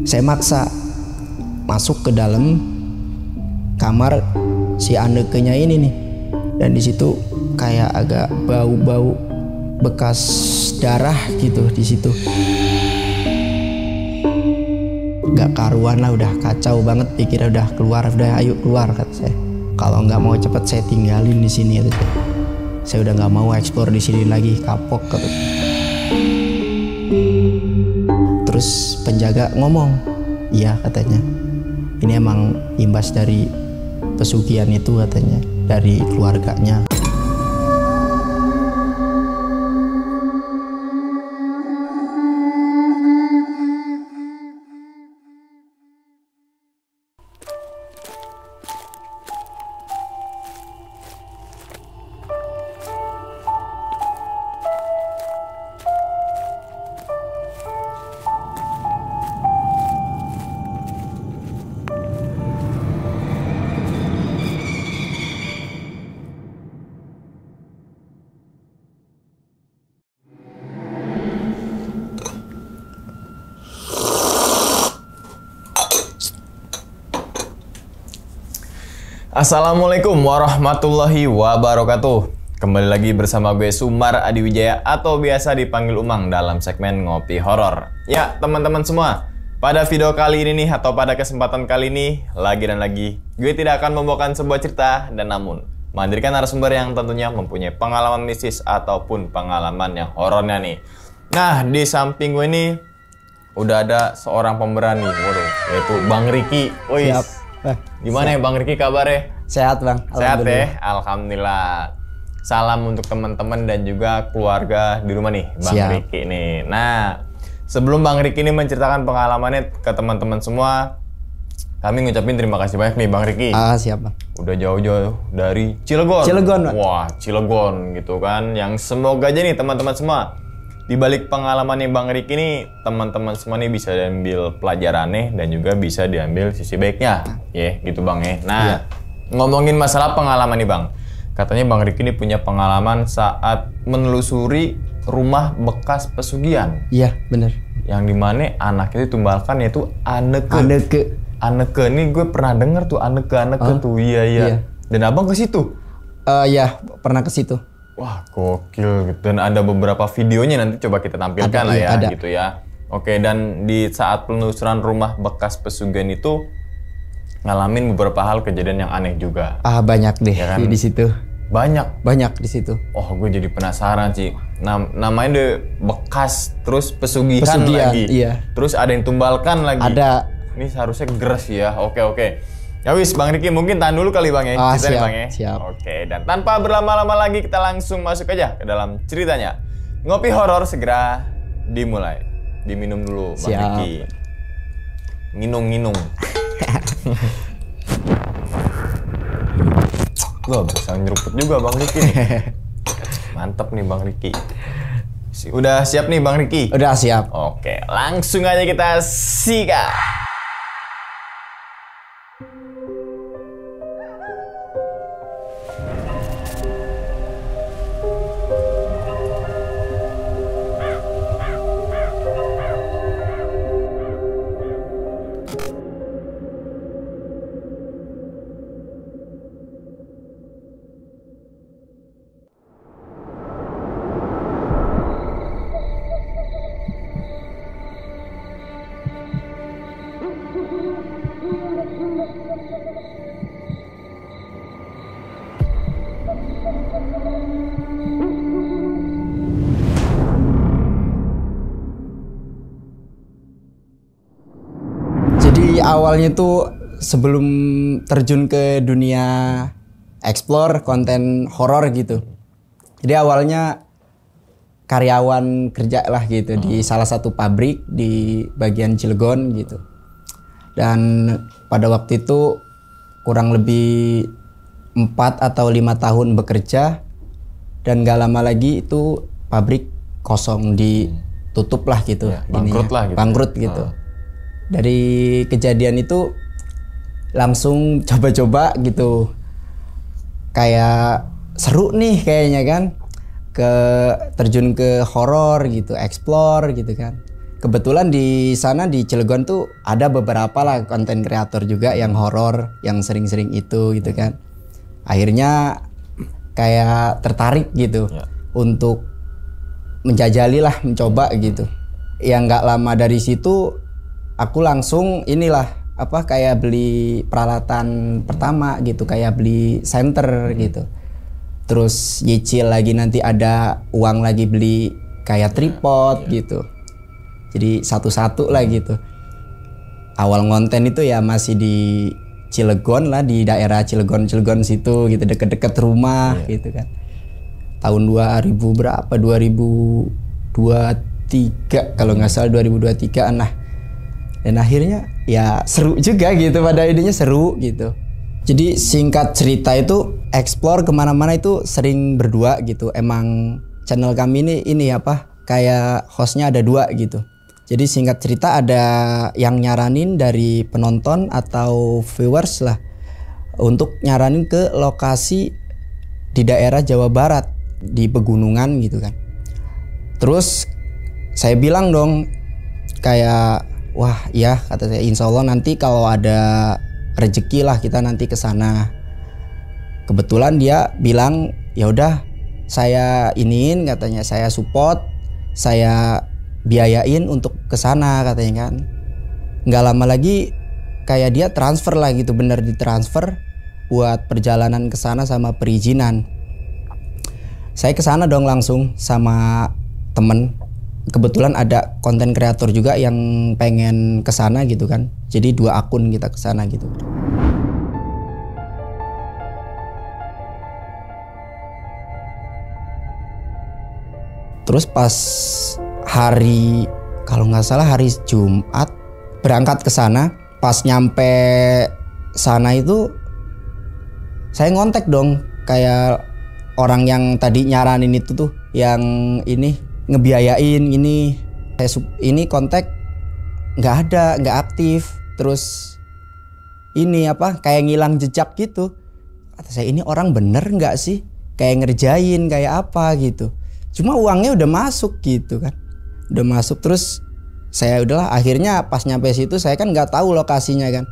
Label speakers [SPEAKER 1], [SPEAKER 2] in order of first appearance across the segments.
[SPEAKER 1] Saya maksa masuk ke dalam kamar si Anneke-nya ini nih, dan di situ kayak agak bau-bau bekas darah gitu di situ. Gak karuan lah, udah kacau banget, pikirnya udah keluar, udah ayo keluar kata saya. Kalau nggak mau cepet saya tinggalin di sini kata saya. Saya udah nggak mau eksplor di sini lagi, kapok kata. Terus penjaga ngomong, iya katanya, ini emang imbas dari pesugihan itu katanya, dari keluarganya.
[SPEAKER 2] Assalamualaikum warahmatullahi wabarakatuh. Kembali lagi bersama gue Sumar Adiwijaya atau biasa dipanggil Umang dalam segmen Ngopi Horor. Ya teman-teman semua, pada video kali ini nih atau pada kesempatan kali ini lagi dan lagi gue tidak akan membawakan sebuah cerita dan namun menghadirkan narasumber yang tentunya mempunyai pengalaman mistis ataupun pengalaman yang horornya nih. Nah di samping gue ini udah ada seorang pemberani, yaitu Bang Riki.
[SPEAKER 1] Siap.
[SPEAKER 2] Gimana ya Bang Riki kabarnya?
[SPEAKER 1] Sehat Bang,
[SPEAKER 2] sehat ya, alhamdulillah. Salam untuk teman-teman dan juga keluarga di rumah nih Bang Riki nih. Nah sebelum Bang Riki ini menceritakan pengalamannya ke teman-teman semua, kami ngucapin terima kasih banyak nih Bang Riki.
[SPEAKER 1] Siap Bang.
[SPEAKER 2] Udah jauh-jauh dari Cilegon.
[SPEAKER 1] Cilegon Bang.
[SPEAKER 2] Wah Cilegon gitu kan. Yang semoga aja nih teman-teman semua, di balik pengalamannya Bang Riki ini, teman-teman semua nih bisa diambil pelajarannya dan juga bisa diambil sisi baiknya. Gitu Bang ya. Nah, ngomongin masalah pengalaman nih Bang. Katanya Bang Riki ini punya pengalaman saat menelusuri rumah bekas pesugihan.
[SPEAKER 1] Iya, bener.
[SPEAKER 2] Yang dimana anaknya ditumbalkan yaitu Anneke. Anneke ini gue pernah denger tuh Anneke tuh. Iya. Dan Abang ke situ?
[SPEAKER 1] Iya, pernah ke situ.
[SPEAKER 2] Wah gokil gitu. Dan ada beberapa videonya nanti coba kita tampilkan lah ya ada. Gitu ya. Oke, dan di saat penelusuran rumah bekas pesugihan itu ngalamin beberapa hal kejadian yang aneh juga.
[SPEAKER 1] Banyak deh ya kan? Di situ. Banyak di situ. Oh,
[SPEAKER 2] gue jadi penasaran sih. Namanya deh bekas terus pesugihan lagi.
[SPEAKER 1] Iya.
[SPEAKER 2] Terus ada yang tumbalkan lagi.
[SPEAKER 1] Ada.
[SPEAKER 2] Ini seharusnya geras ya. Oke. Ya wis Bang Riki mungkin tahan dulu kali Bang ya.
[SPEAKER 1] Siap,
[SPEAKER 2] Bang ya.
[SPEAKER 1] Siap.
[SPEAKER 2] Oke, dan tanpa berlama-lama lagi kita langsung masuk aja ke dalam ceritanya. Ngopi horor segera dimulai. Diminum dulu Bang Riki. Nginung. Wah bisa nyeruput juga Bang Riki nih. Mantap nih Bang Riki. Udah siap nih Bang Riki?
[SPEAKER 1] Udah siap.
[SPEAKER 2] Oke, langsung aja kita sikat.
[SPEAKER 1] Awalnya tuh sebelum terjun ke dunia explore konten horor gitu. Jadi awalnya karyawan kerja lah gitu di salah satu pabrik di bagian Cilegon gitu. Dan pada waktu itu kurang lebih 4 atau 5 tahun bekerja dan gak lama lagi itu pabrik kosong, ditutup lah gitu. Bangkrut gitu. Dari kejadian itu langsung coba-coba gitu, kayak seru nih kayaknya kan, terjun ke horor gitu, explore gitu kan. kebetulan di sana di Cilegon tuh ada beberapa lah konten kreator juga yang horor, yang sering-sering itu gitu kan. Akhirnya kayak tertarik gitu untuk menjajali lah, mencoba gitu. Yang nggak lama dari situ aku langsung kayak beli peralatan pertama gitu, kayak beli center gitu. Terus nyicil lagi, nanti ada uang lagi beli kayak tripod gitu. Jadi satu-satu lah gitu. Awal ngonten itu ya masih di Cilegon lah, di daerah Cilegon situ gitu, deket-deket rumah gitu kan. Tahun 2000 berapa? 2023 kalau nggak salah, 2023 nah. Dan akhirnya ya seru juga gitu, pada idenya seru gitu. Jadi singkat cerita itu explore kemana-mana itu sering berdua gitu. Emang channel kami ini kayak hostnya ada 2 gitu. Jadi singkat cerita ada yang nyaranin dari penonton atau viewers lah untuk nyaranin ke lokasi di daerah Jawa Barat, di pegunungan gitu kan. Terus saya bilang dong kayak, wah ya kata saya, insya Allah nanti kalau ada rezeki lah kita nanti ke sana. Kebetulan dia bilang ya udah saya iniin, katanya saya support, saya biayain untuk ke sana katanya kan. Nggak lama lagi kayak dia transfer lah gitu, bener ditransfer buat perjalanan ke sana sama perizinan. Saya ke sana dong langsung sama temen. Kebetulan ada konten kreator juga yang pengen ke sana gitu kan. Jadi 2 akun kita ke sana gitu. Terus pas hari, kalau nggak salah hari Jumat berangkat ke sana. Pas nyampe sana itu saya ngontek dong kayak orang yang tadi nyaranin itu tuh, yang ini ngebiayain ini kontak nggak ada, nggak aktif. Terus ini kayak ngilang jejak gitu. Kata saya, ini orang bener nggak sih kayak ngerjain kayak apa gitu. Cuma uangnya udah masuk gitu kan, udah masuk. Terus saya udahlah, akhirnya pas nyampe situ saya kan nggak tahu lokasinya kan.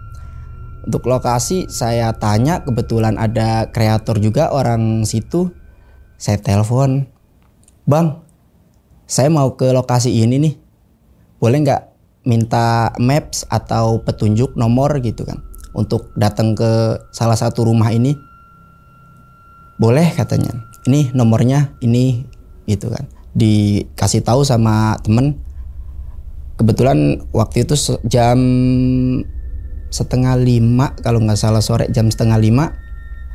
[SPEAKER 1] Untuk lokasi saya tanya, kebetulan ada kreator juga orang situ. Saya telepon, bang, saya mau ke lokasi ini nih, boleh nggak minta maps atau petunjuk nomor gitu kan untuk datang ke salah satu rumah ini? Boleh katanya, ini nomornya ini gitu kan. Dikasih tahu sama temen. Kebetulan waktu itu jam 4:30 kalau nggak salah, sore jam 4:30.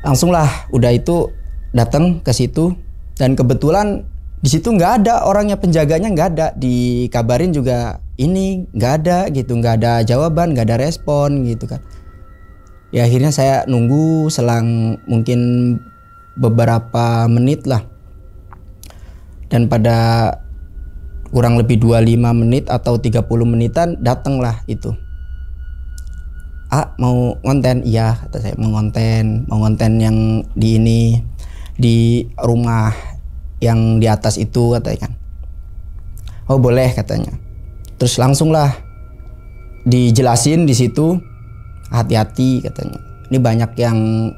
[SPEAKER 1] Langsung lah udah itu datang ke situ. Dan kebetulan di situ nggak ada orangnya, penjaganya nggak ada. Dikabarin juga ini nggak ada gitu, nggak ada jawaban, nggak ada respon gitu kan. Ya akhirnya saya nunggu selang mungkin beberapa menit lah. Dan pada kurang lebih 25 menit atau 30 menitan datanglah itu. Mau ngonten? Iya kata saya, mau ngonten yang di rumah yang di atas itu katanya kan. Oh boleh katanya. Terus langsung lah dijelasin di situ, hati-hati katanya. Ini banyak yang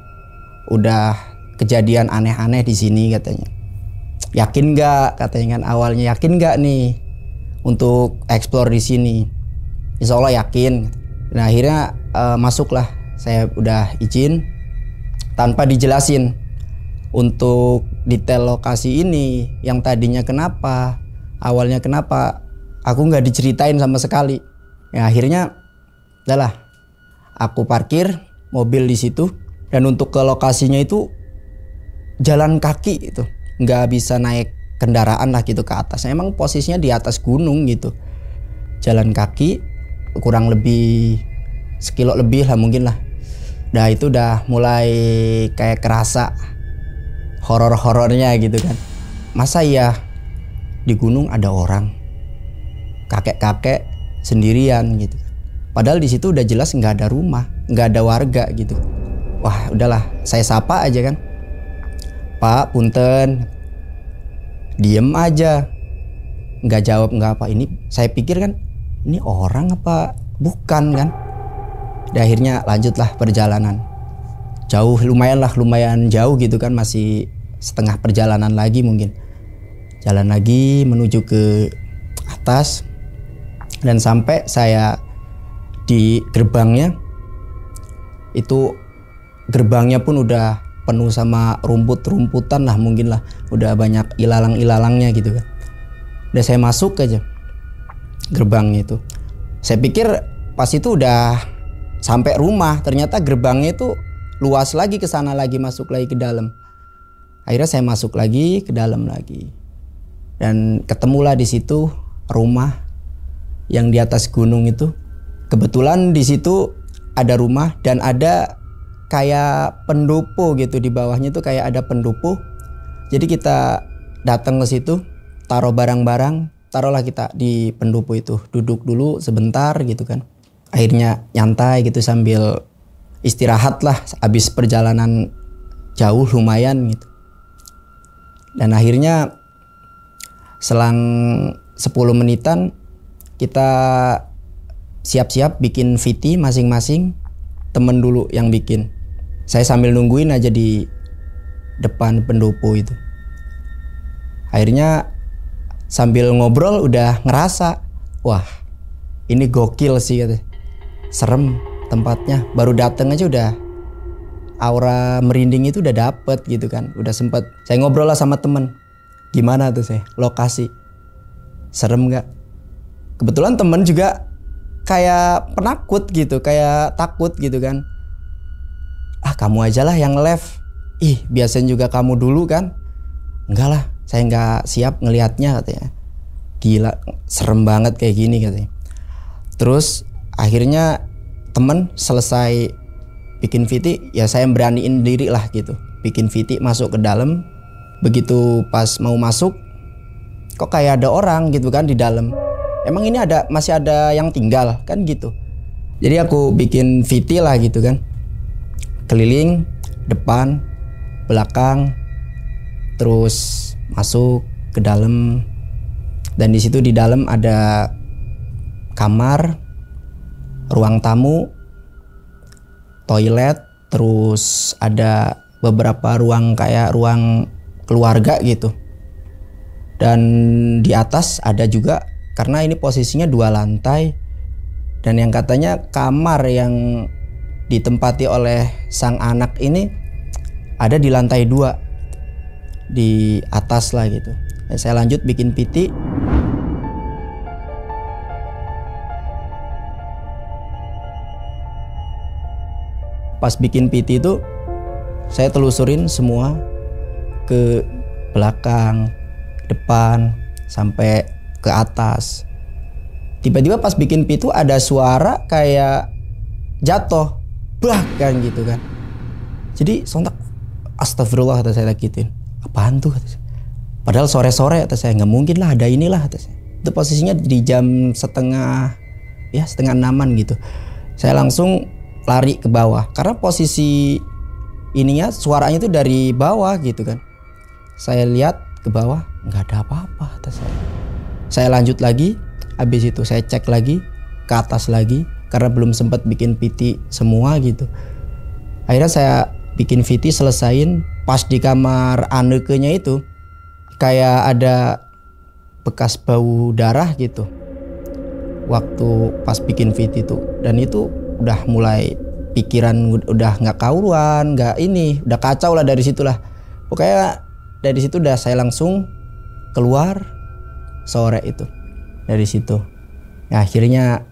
[SPEAKER 1] udah kejadian aneh-aneh di sini katanya. Yakin nggak katanya kan, awalnya yakin nggak nih untuk explore di sini? Insya Allah yakin. Nah akhirnya masuklah, saya udah izin tanpa dijelasin untuk detail lokasi ini, yang tadinya kenapa, awalnya kenapa, aku nggak diceritain sama sekali. Ya akhirnya udahlah, aku parkir mobil di situ, dan untuk ke lokasinya itu jalan kaki itu, nggak bisa naik kendaraan lah gitu ke atas. Emang posisinya di atas gunung gitu, jalan kaki kurang lebih 1 kilo lebih lah mungkin lah. Nah itu udah mulai kayak kerasa horor-horornya gitu kan. Masa ya di gunung ada orang, kakek-kakek sendirian gitu. Padahal di situ udah jelas nggak ada rumah, nggak ada warga gitu. Wah udahlah, saya sapa aja kan. Pak, punten. Diem aja, nggak jawab, nggak apa. Ini saya pikir kan ini orang apa bukan kan. Dan akhirnya lanjutlah perjalanan. Jauh lumayan jauh gitu kan, masih setengah perjalanan lagi mungkin. Jalan lagi menuju ke atas dan sampai saya di gerbangnya. Itu gerbangnya pun udah penuh sama rumput-rumputan lah mungkin lah, udah banyak ilalang-ilalangnya gitu kan. Udah saya masuk aja gerbangnya itu. Saya pikir pas itu udah sampai rumah, ternyata gerbangnya itu luas lagi ke sana lagi, masuk lagi ke dalam. Akhirnya saya masuk lagi ke dalam lagi. Dan ketemulah di situ rumah yang di atas gunung itu. Kebetulan di situ ada rumah dan ada kayak pendopo gitu, di bawahnya tuh kayak ada pendopo. Jadi kita datang ke situ, taruh barang-barang, taruhlah kita di pendopo itu, duduk dulu sebentar gitu kan. Akhirnya nyantai gitu sambil istirahat lah habis perjalanan jauh lumayan gitu. Dan akhirnya selang 10 menitan kita siap-siap bikin VT masing-masing, temen dulu yang bikin. Saya sambil nungguin aja di depan pendopo itu. Akhirnya sambil ngobrol udah ngerasa, wah ini gokil sih katanya. Serem tempatnya, baru dateng aja udah aura merinding itu udah dapet gitu kan. Udah sempet saya ngobrol lah sama temen, gimana tuh saya lokasi, serem gak? Kebetulan temen juga kayak penakut gitu, kayak takut gitu kan. Ah kamu aja lah yang live. Ih biasanya juga kamu dulu kan. Enggak lah, saya nggak siap ngelihatnya katanya. Gila, serem banget kayak gini katanya. Terus akhirnya temen selesai bikin VT, ya saya beraniin diri lah gitu. Bikin VT masuk ke dalam. Begitu pas mau masuk, kok kayak ada orang gitu kan di dalam. Emang ini masih ada yang tinggal kan gitu. Jadi aku bikin VT lah gitu kan. Keliling, depan, belakang, terus masuk ke dalam. Dan di situ di dalam ada kamar, ruang tamu, toilet, terus ada beberapa ruang kayak ruang keluarga gitu. Dan di atas ada juga, karena ini posisinya 2 lantai, dan yang katanya kamar yang ditempati oleh sang anak ini ada di lantai 2 di atas lah gitu. Saya lanjut bikin PT. Pas bikin PT itu saya telusurin semua ke belakang, depan, sampai ke atas. Tiba-tiba pas bikin PT itu ada suara kayak jatuh, bah kan gitu kan. Jadi sontak, astagfirullah kata saya gituin. Apaan tuh kata saya. Padahal sore-sore kata saya, nggak mungkin lah ada inilah kata saya. Itu posisinya di jam setengah 6-an gitu. Saya langsung lari ke bawah karena posisi ininya suaranya itu dari bawah gitu kan. Saya lihat ke bawah nggak ada apa-apa kata saya. Saya lanjut lagi, habis itu saya cek lagi ke atas lagi karena belum sempat bikin PT semua gitu. Akhirnya saya bikin VT selesain, pas di kamar Anneke-nya itu kayak ada bekas bau darah gitu waktu pas bikin VT itu. Dan itu udah mulai pikiran udah nggak karuan, nggak ini, udah kacau lah dari situlah. Pokoknya dari situ udah saya langsung keluar sore itu dari situ. Nah, akhirnya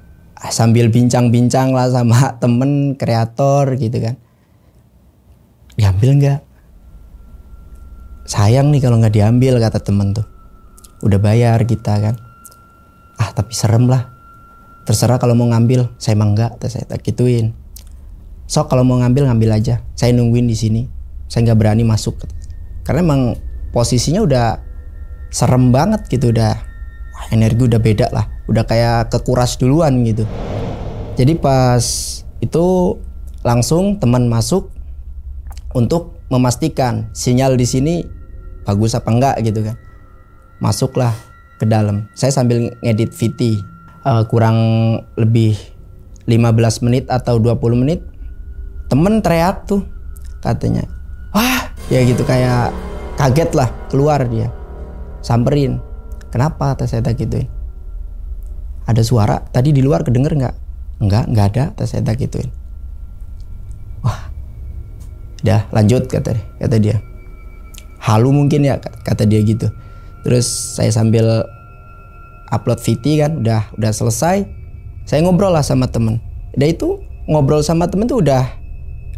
[SPEAKER 1] sambil bincang-bincang lah sama temen kreator gitu kan. Diambil nggak? Sayang nih kalau nggak diambil kata temen tuh. Udah bayar kita kan. Ah tapi serem lah. Terserah kalau mau ngambil, saya emang enggak, saya tak gituin. Sok kalau mau ngambil aja. Saya nungguin di sini. Saya nggak berani masuk. Karena emang posisinya udah serem banget gitu, udah energi udah beda lah. Udah kayak kekuras duluan gitu. Jadi pas itu langsung teman masuk untuk memastikan sinyal di sini bagus apa enggak gitu kan. Masuklah ke dalam. Saya sambil ngedit VT. kurang lebih 15 menit atau 20 menit temen teriak tuh katanya, wah ya gitu, kayak kaget lah, keluar dia samperin. Kenapa? Kata saya gituin. Ada suara tadi di luar, kedenger nggak? Nggak ada, kata saya gituin. Wah, udah lanjut kata dia. Halu mungkin ya, kata dia gitu. Terus saya sambil upload VT kan, udah selesai. Saya ngobrol lah sama temen. Udah itu ngobrol sama temen tuh udah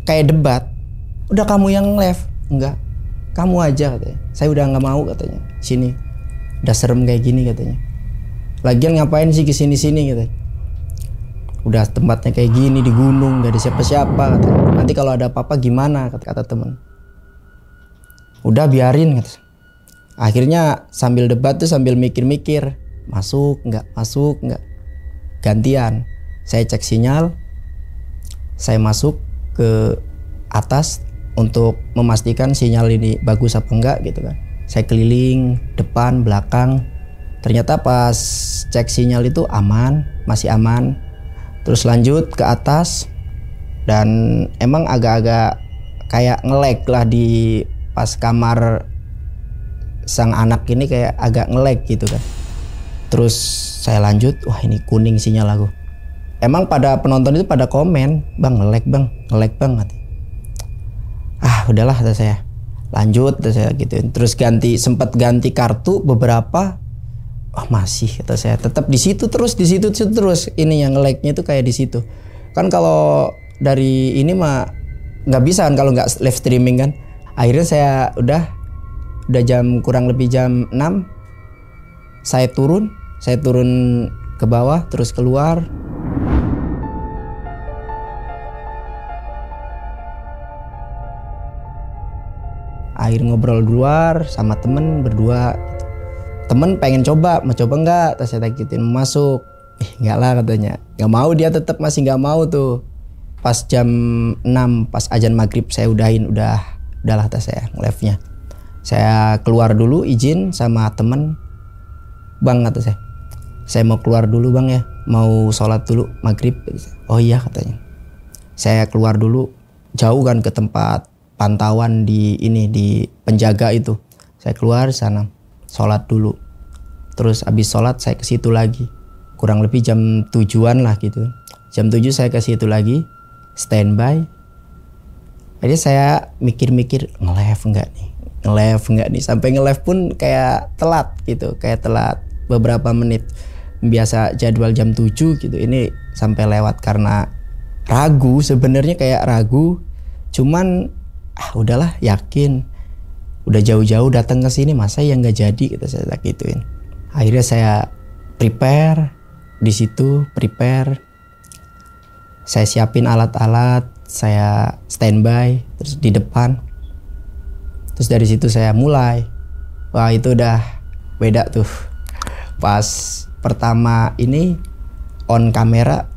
[SPEAKER 1] kayak debat. Udah kamu yang left? Enggak, kamu aja katanya. Saya udah nggak mau katanya. Sini, udah serem kayak gini katanya. Lagian ngapain sih kesini-sini katanya. Udah tempatnya kayak gini di gunung, gak ada siapa-siapa katanya. Nanti kalau ada apa-apa gimana, kata temen. Udah biarin kata. Akhirnya sambil debat tuh sambil mikir-mikir, masuk nggak, gantian. Saya cek sinyal, saya masuk ke atas untuk memastikan sinyal ini bagus apa enggak gitu kan. Saya keliling depan belakang, ternyata pas cek sinyal itu aman, masih aman. Terus lanjut ke atas dan emang agak-agak kayak nge-lag lah di pas kamar sang anak ini, kayak agak nge-lag gitu kan. Terus saya lanjut, wah ini kuning sinyal aku. Emang pada penonton itu pada komen, bang nge-lag bang. Udahlah kata saya, lanjut kata saya gituin. Terus sempat ganti kartu beberapa, masih kata saya tetap di situ terus ini yang nge-lagnya itu kayak di situ. Kan kalau dari ini mah nggak bisa kan kalau nggak live streaming kan. Akhirnya saya udah kurang lebih jam 6 saya turun ke bawah terus keluar. Akhir ngobrol di luar sama temen berdua. Temen pengen mau coba nggak? Terus saya gituin, mau masuk. Nggak lah katanya, nggak mau, dia tetap masih nggak mau tuh. Pas jam 6 pas azan maghrib saya udahlah kata saya live-nya. Saya keluar dulu izin sama temen, bang kata saya mau keluar dulu bang ya, mau sholat dulu maghrib. Oh iya katanya. Saya keluar dulu, jauh kan ke tempat pantauan di penjaga itu. Saya keluar sana, sholat dulu. Terus abis sholat saya ke situ lagi. Kurang lebih jam 7-an lah gitu. Jam 7 saya ke situ lagi, standby. Jadi saya mikir-mikir nge-live enggak nih. Sampai nge-live pun kayak telat gitu, beberapa menit. Biasa jadwal jam 7 gitu, ini sampai lewat karena sebenarnya kayak ragu. Cuman udahlah, yakin. Udah jauh-jauh datang ke sini, masa yang nggak jadi, kita saya gituin. Akhirnya saya prepare di situ, saya siapin alat-alat, saya standby terus di depan. Terus dari situ saya mulai. Wah itu udah beda tuh. Pas pertama ini on kamera,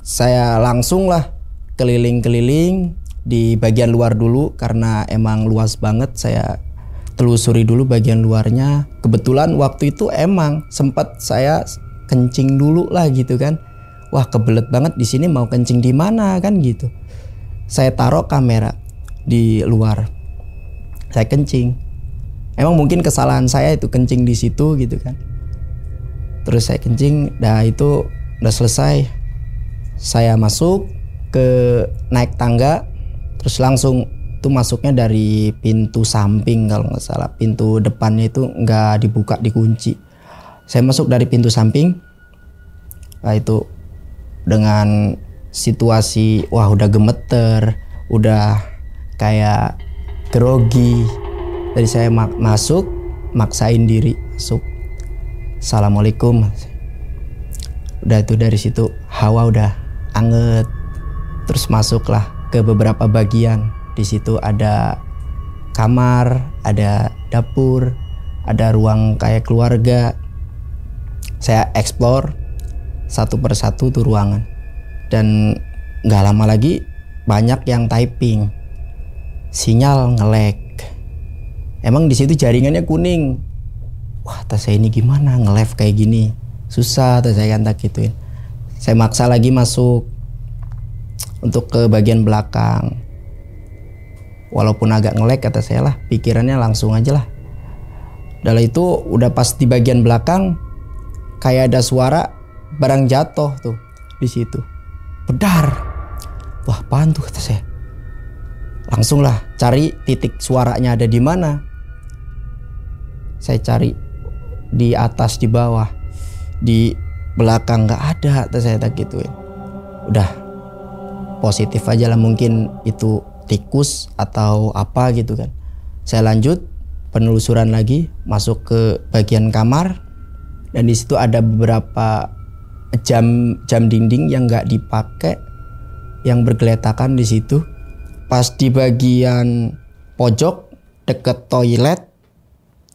[SPEAKER 1] saya langsung lah keliling-keliling di bagian luar dulu karena emang luas banget. Saya telusuri dulu bagian luarnya. Kebetulan waktu itu emang sempat saya kencing dulu lah gitu kan. Wah kebelet banget di sini, mau kencing di mana kan gitu. Saya taruh kamera di luar. Saya kencing. Emang mungkin kesalahan saya itu kencing di situ gitu kan. Terus saya kencing, itu udah selesai. Saya masuk naik tangga, terus langsung itu masuknya dari pintu samping kalau nggak salah. Pintu depannya itu nggak dibuka, dikunci. Saya masuk dari pintu samping. Nah itu dengan situasi udah gemeter, udah kayak grogi. Jadi saya masuk, maksain diri masuk. Assalamualaikum. Udah itu dari situ hawa udah anget. Terus masuklah ke beberapa bagian. Di situ ada kamar, ada dapur, ada ruang kayak keluarga. Saya explore satu persatu tuh ruangan. Dan nggak lama lagi banyak yang typing. Sinyal nge-lag. Emang di situ jaringannya kuning. Wah, tas saya ini gimana nge-live kayak gini? Susah, tas saya kan tak gituin. Saya maksa lagi masuk untuk ke bagian belakang. Walaupun agak nge-lag kata saya lah, pikirannya langsung aja lah. Dalam itu udah pas di bagian belakang kayak ada suara barang jatuh tuh di situ. Bedar. Wah, apaan tuh kata saya. Langsung lah cari titik suaranya ada di mana. Saya cari di atas, di bawah, di belakang nggak ada, saya tak gituin. Udah positif aja lah, mungkin itu tikus atau apa gitu kan. Saya lanjut penelusuran lagi, masuk ke bagian kamar, dan di situ ada beberapa jam dinding yang nggak dipakai, yang bergeletakan di situ. Pas di bagian pojok deket toilet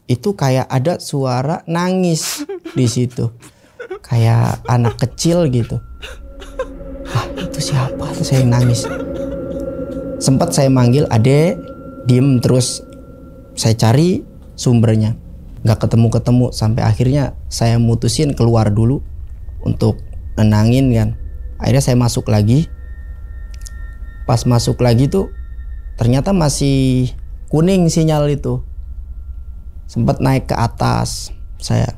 [SPEAKER 1] itu kayak ada suara nangis di situ. Kayak anak kecil gitu. Itu siapa tuh saya nangis. Sempat saya manggil, adek, diem, terus saya cari sumbernya. Gak ketemu-ketemu sampai akhirnya saya mutusin keluar dulu untuk nenangin kan. Akhirnya saya masuk lagi. Pas masuk lagi tuh ternyata masih kuning sinyal itu. Sempat naik ke atas, saya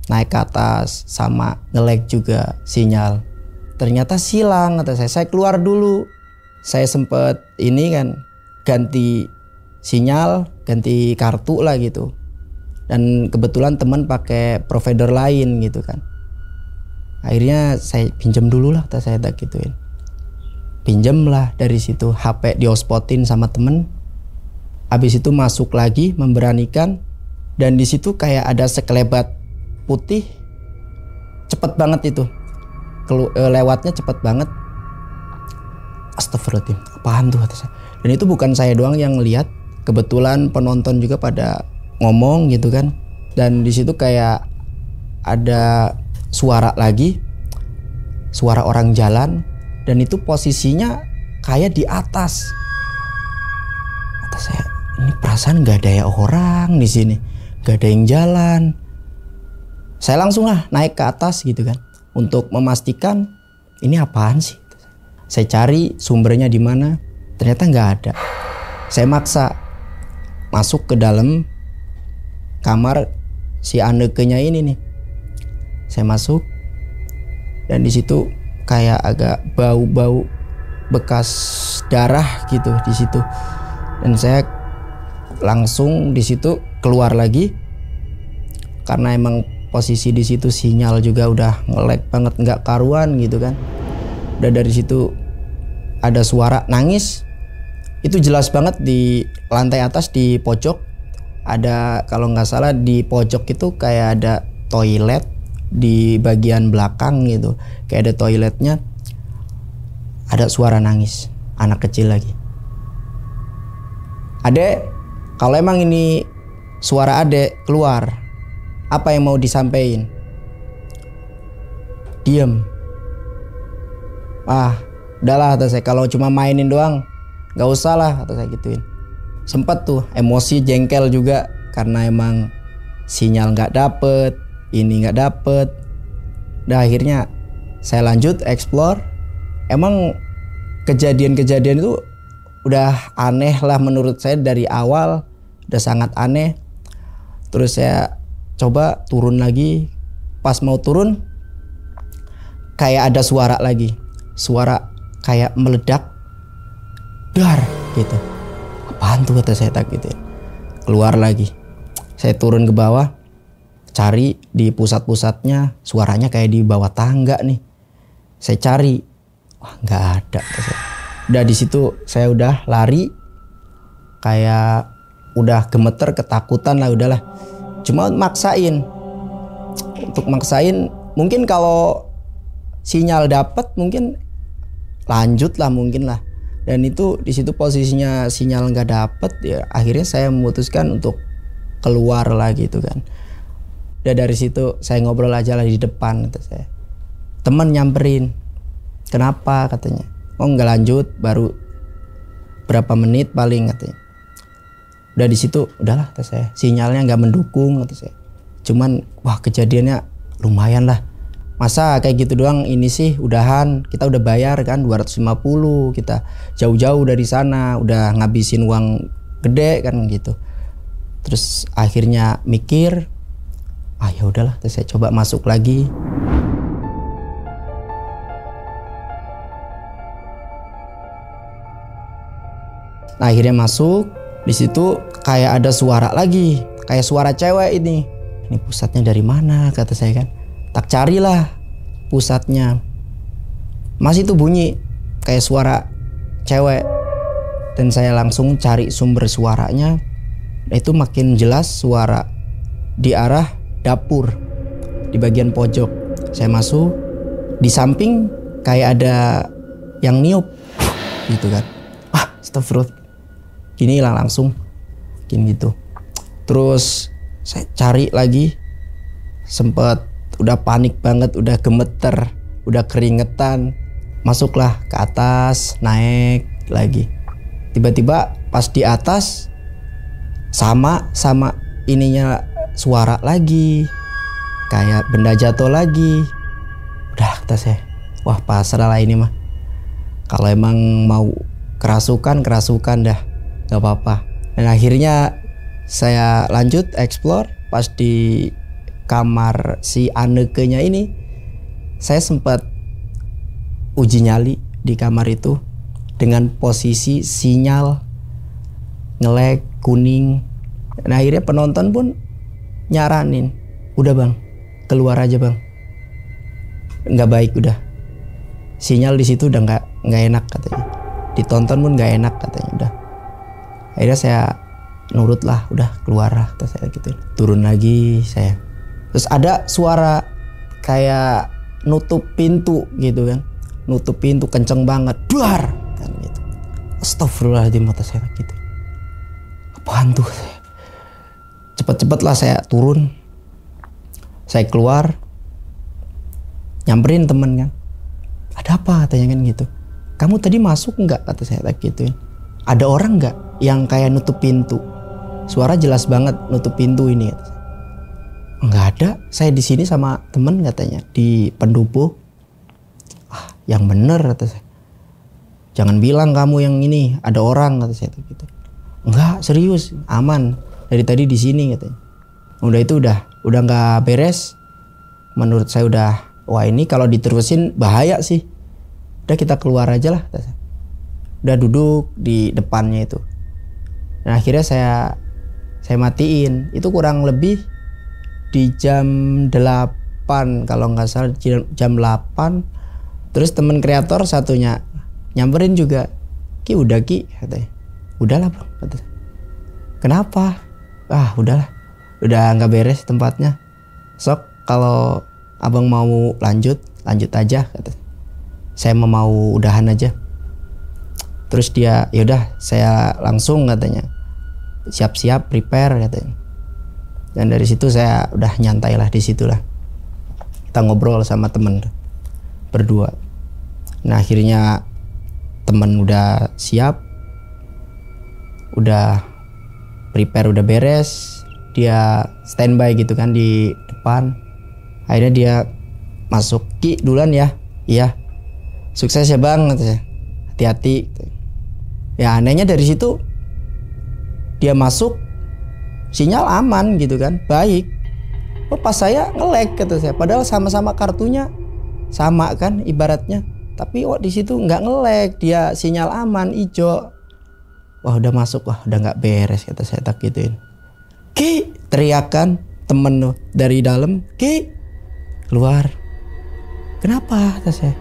[SPEAKER 1] naik ke atas sama nge-lag juga sinyal. Ternyata silang kata saya keluar dulu. Saya sempet ini kan ganti sinyal, ganti kartu lah gitu. Dan kebetulan teman pakai provider lain gitu kan. Akhirnya saya pinjam dulu lah, kata saya tak gituin. Pinjam lah dari situ, HP di-hotspotin sama temen. Habis itu masuk lagi memberanikan, dan di situ kayak ada sekelebat putih, cepet banget itu, lewatnya cepet banget. Astagfirullahaladzim, apaan tuh kata saya. Dan itu bukan saya doang yang lihat, kebetulan penonton juga pada ngomong gitu kan. Dan di situ kayak ada suara lagi, suara orang jalan, dan itu posisinya kayak di atas. Kata saya, ini perasaan nggak ada ya orang di sini, nggak ada yang jalan. Saya langsung lah naik ke atas gitu kan, untuk memastikan ini apaan sih. Saya cari sumbernya di mana, ternyata nggak ada. Saya maksa masuk ke dalam kamar si Anneke-nya ini nih. Saya masuk, dan di situ kayak agak bau-bau bekas darah gitu di situ. Dan saya langsung di situ keluar lagi, karena emang posisi di situ sinyal juga udah nge-lag banget, nggak karuan gitu kan. Udah dari situ ada suara nangis, itu jelas banget di lantai atas di pojok. Ada, kalau nggak salah di pojok itu kayak ada toilet di bagian belakang gitu, kayak ada toiletnya. Ada suara nangis anak kecil lagi. Adek, kalau emang ini suara adek keluar, apa yang mau disampaikan? Diem. Udahlah kata saya, kalau cuma mainin doang gak usah lah kata saya gituin. Sempet tuh emosi, jengkel juga, karena emang sinyal gak dapet, ini gak dapet. Udah akhirnya saya lanjut explore. Emang kejadian-kejadian itu udah aneh lah menurut saya dari awal, udah sangat aneh. Terus saya coba turun lagi. Pas mau turun kayak ada suara lagi, suara kayak meledak, dar gitu. Apaan tuh kata saya tak gitu. Keluar lagi, saya turun ke bawah, cari di pusat-pusatnya, suaranya kayak di bawah tangga nih. Saya cari, wah nggak ada. Udah di situ saya udah lari, kayak udah gemeter, ketakutan lah, udahlah. Cuma maksain, untuk maksain. Mungkin kalau sinyal dapat mungkin lanjut lah, mungkin lah. Dan itu di situ posisinya sinyal nggak dapet, ya akhirnya saya memutuskan untuk keluar lah gitu kan. Udah dari situ saya ngobrol aja lah di depan, kata saya. Temen nyamperin, kenapa katanya? Oh nggak lanjut, baru berapa menit paling katanya. Udah di situ udahlah kata saya, sinyalnya nggak mendukung kata saya. Cuman wah kejadiannya lumayan lah, masa kayak gitu doang ini sih udahan, kita udah bayar kan 250, kita jauh-jauh dari sana udah ngabisin uang gede kan gitu. Terus akhirnya mikir, ya udahlah, saya coba masuk lagi. Nah, akhirnya masuk, di situ kayak ada suara lagi, kayak suara cewek ini. Ini pusatnya dari mana, kata saya kan. Tak carilah pusatnya. Masih tuh bunyi kayak suara cewek. Dan saya langsung cari sumber suaranya. Itu makin jelas suara di arah dapur, di bagian pojok. Saya masuk, di samping kayak ada yang niup gitu kan. Astagfirullah. Gini hilang langsung gini gitu. Terus saya cari lagi, sempet udah panik banget, udah gemeter, udah keringetan. Masuklah ke atas, naik lagi. Tiba-tiba pas di atas sama ininya suara lagi, kayak benda jatuh lagi. Udah, kata saya, wah pasrah lah ini mah. Kalau emang mau kerasukan dah, gak apa-apa. Dan akhirnya saya lanjut explore. Pas di kamar si Anneke-nya ini, saya sempat uji nyali di kamar itu dengan posisi sinyal nge-lag kuning. Dan akhirnya penonton pun nyaranin, udah bang, keluar aja bang, nggak baik udah. Sinyal di situ udah nggak enak katanya. Ditonton pun nggak enak katanya udah. Akhirnya saya nurut lah, udah keluar lah, terus saya gitu. Turun lagi saya. Terus ada suara kayak nutup pintu gitu kan. Nutup pintu kenceng banget. Duar kan gitu. Astagfirullahaladzim, mata saya gitu. Apaan tuh? Cepet-cepet lah saya turun. Saya keluar. Nyamperin temen kan. Ada apa katanya kan gitu. Kamu tadi masuk enggak, kata saya gituin. Ada orang enggak yang kayak nutup pintu? Suara jelas banget nutup pintu ini, kata saya. Enggak ada, saya di sini sama temen katanya di pendopo. Yang bener, kata saya. Jangan bilang kamu yang ini, ada orang, kata saya gitu. Enggak, serius, aman. Dari tadi di sini katanya. Udah itu udah enggak beres. Menurut saya udah, wah ini kalau diterusin bahaya sih. Udah kita keluar aja lah, kata saya. Udah duduk di depannya itu. Nah akhirnya saya matiin. Itu kurang lebih di jam 8 kalau nggak salah, jam 8. Terus temen kreator satunya nyamperin juga. Ki udah Ki, katanya. Udahlah bang, kata saya. Kenapa? Udahlah, udah nggak beres tempatnya. Sok kalau abang mau lanjut aja, kata saya. Saya mau udahan aja. Terus dia, yaudah saya langsung, katanya, siap-siap prepare, katanya. Dan dari situ saya udah nyantai lah di situ lah. Kita ngobrol sama temen berdua. Nah akhirnya temen udah siap, udah prepare, udah beres, dia standby gitu kan di depan. Akhirnya dia masuk, Ki duluan ya. Iya, sukses ya bang, katanya. Hati-hati. Ya anehnya dari situ dia masuk, sinyal aman gitu kan, baik. Pas saya nge-lag, kata saya, padahal sama-sama kartunya sama kan ibaratnya, tapi di situ nggak nge-lag, dia sinyal aman hijau. Wah udah masuk, wah udah nggak beres, kata saya tak gituin. Ki, teriakan temen tuh dari dalam, Ki keluar. Kenapa, kata saya?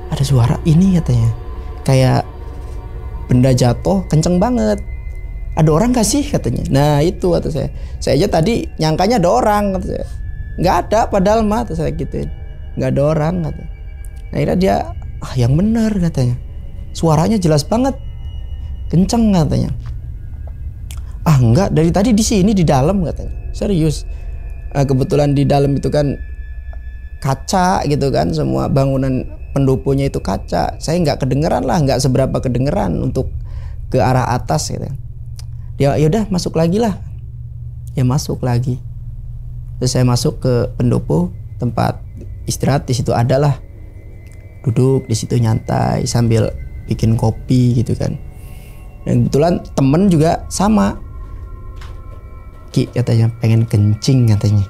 [SPEAKER 1] Ada suara ini, katanya, kayak benda jatuh kenceng banget. Ada orang gak sih, katanya. Nah itu, kata saya. Saya aja tadi nyangkanya ada orang, kata saya. Nggak ada, padahal mah, kata saya gituin. Nggak ada orang, katanya. Nah, akhirnya dia, yang benar, katanya. Suaranya jelas banget, kenceng, katanya. Enggak, dari tadi di sini di dalam, katanya. Serius. Kebetulan di dalam itu kan kaca gitu kan, semua bangunan pendoponya itu kaca. Saya nggak kedengeran lah, nggak seberapa kedengeran untuk ke arah atas gitu. Dia yaudah masuk lagi lah. Ya masuk lagi. Terus saya masuk ke pendopo, tempat istirahat di situ adalah, duduk di situ nyantai sambil bikin kopi gitu kan. Dan kebetulan temen juga sama, Ki katanya pengen kencing katanya,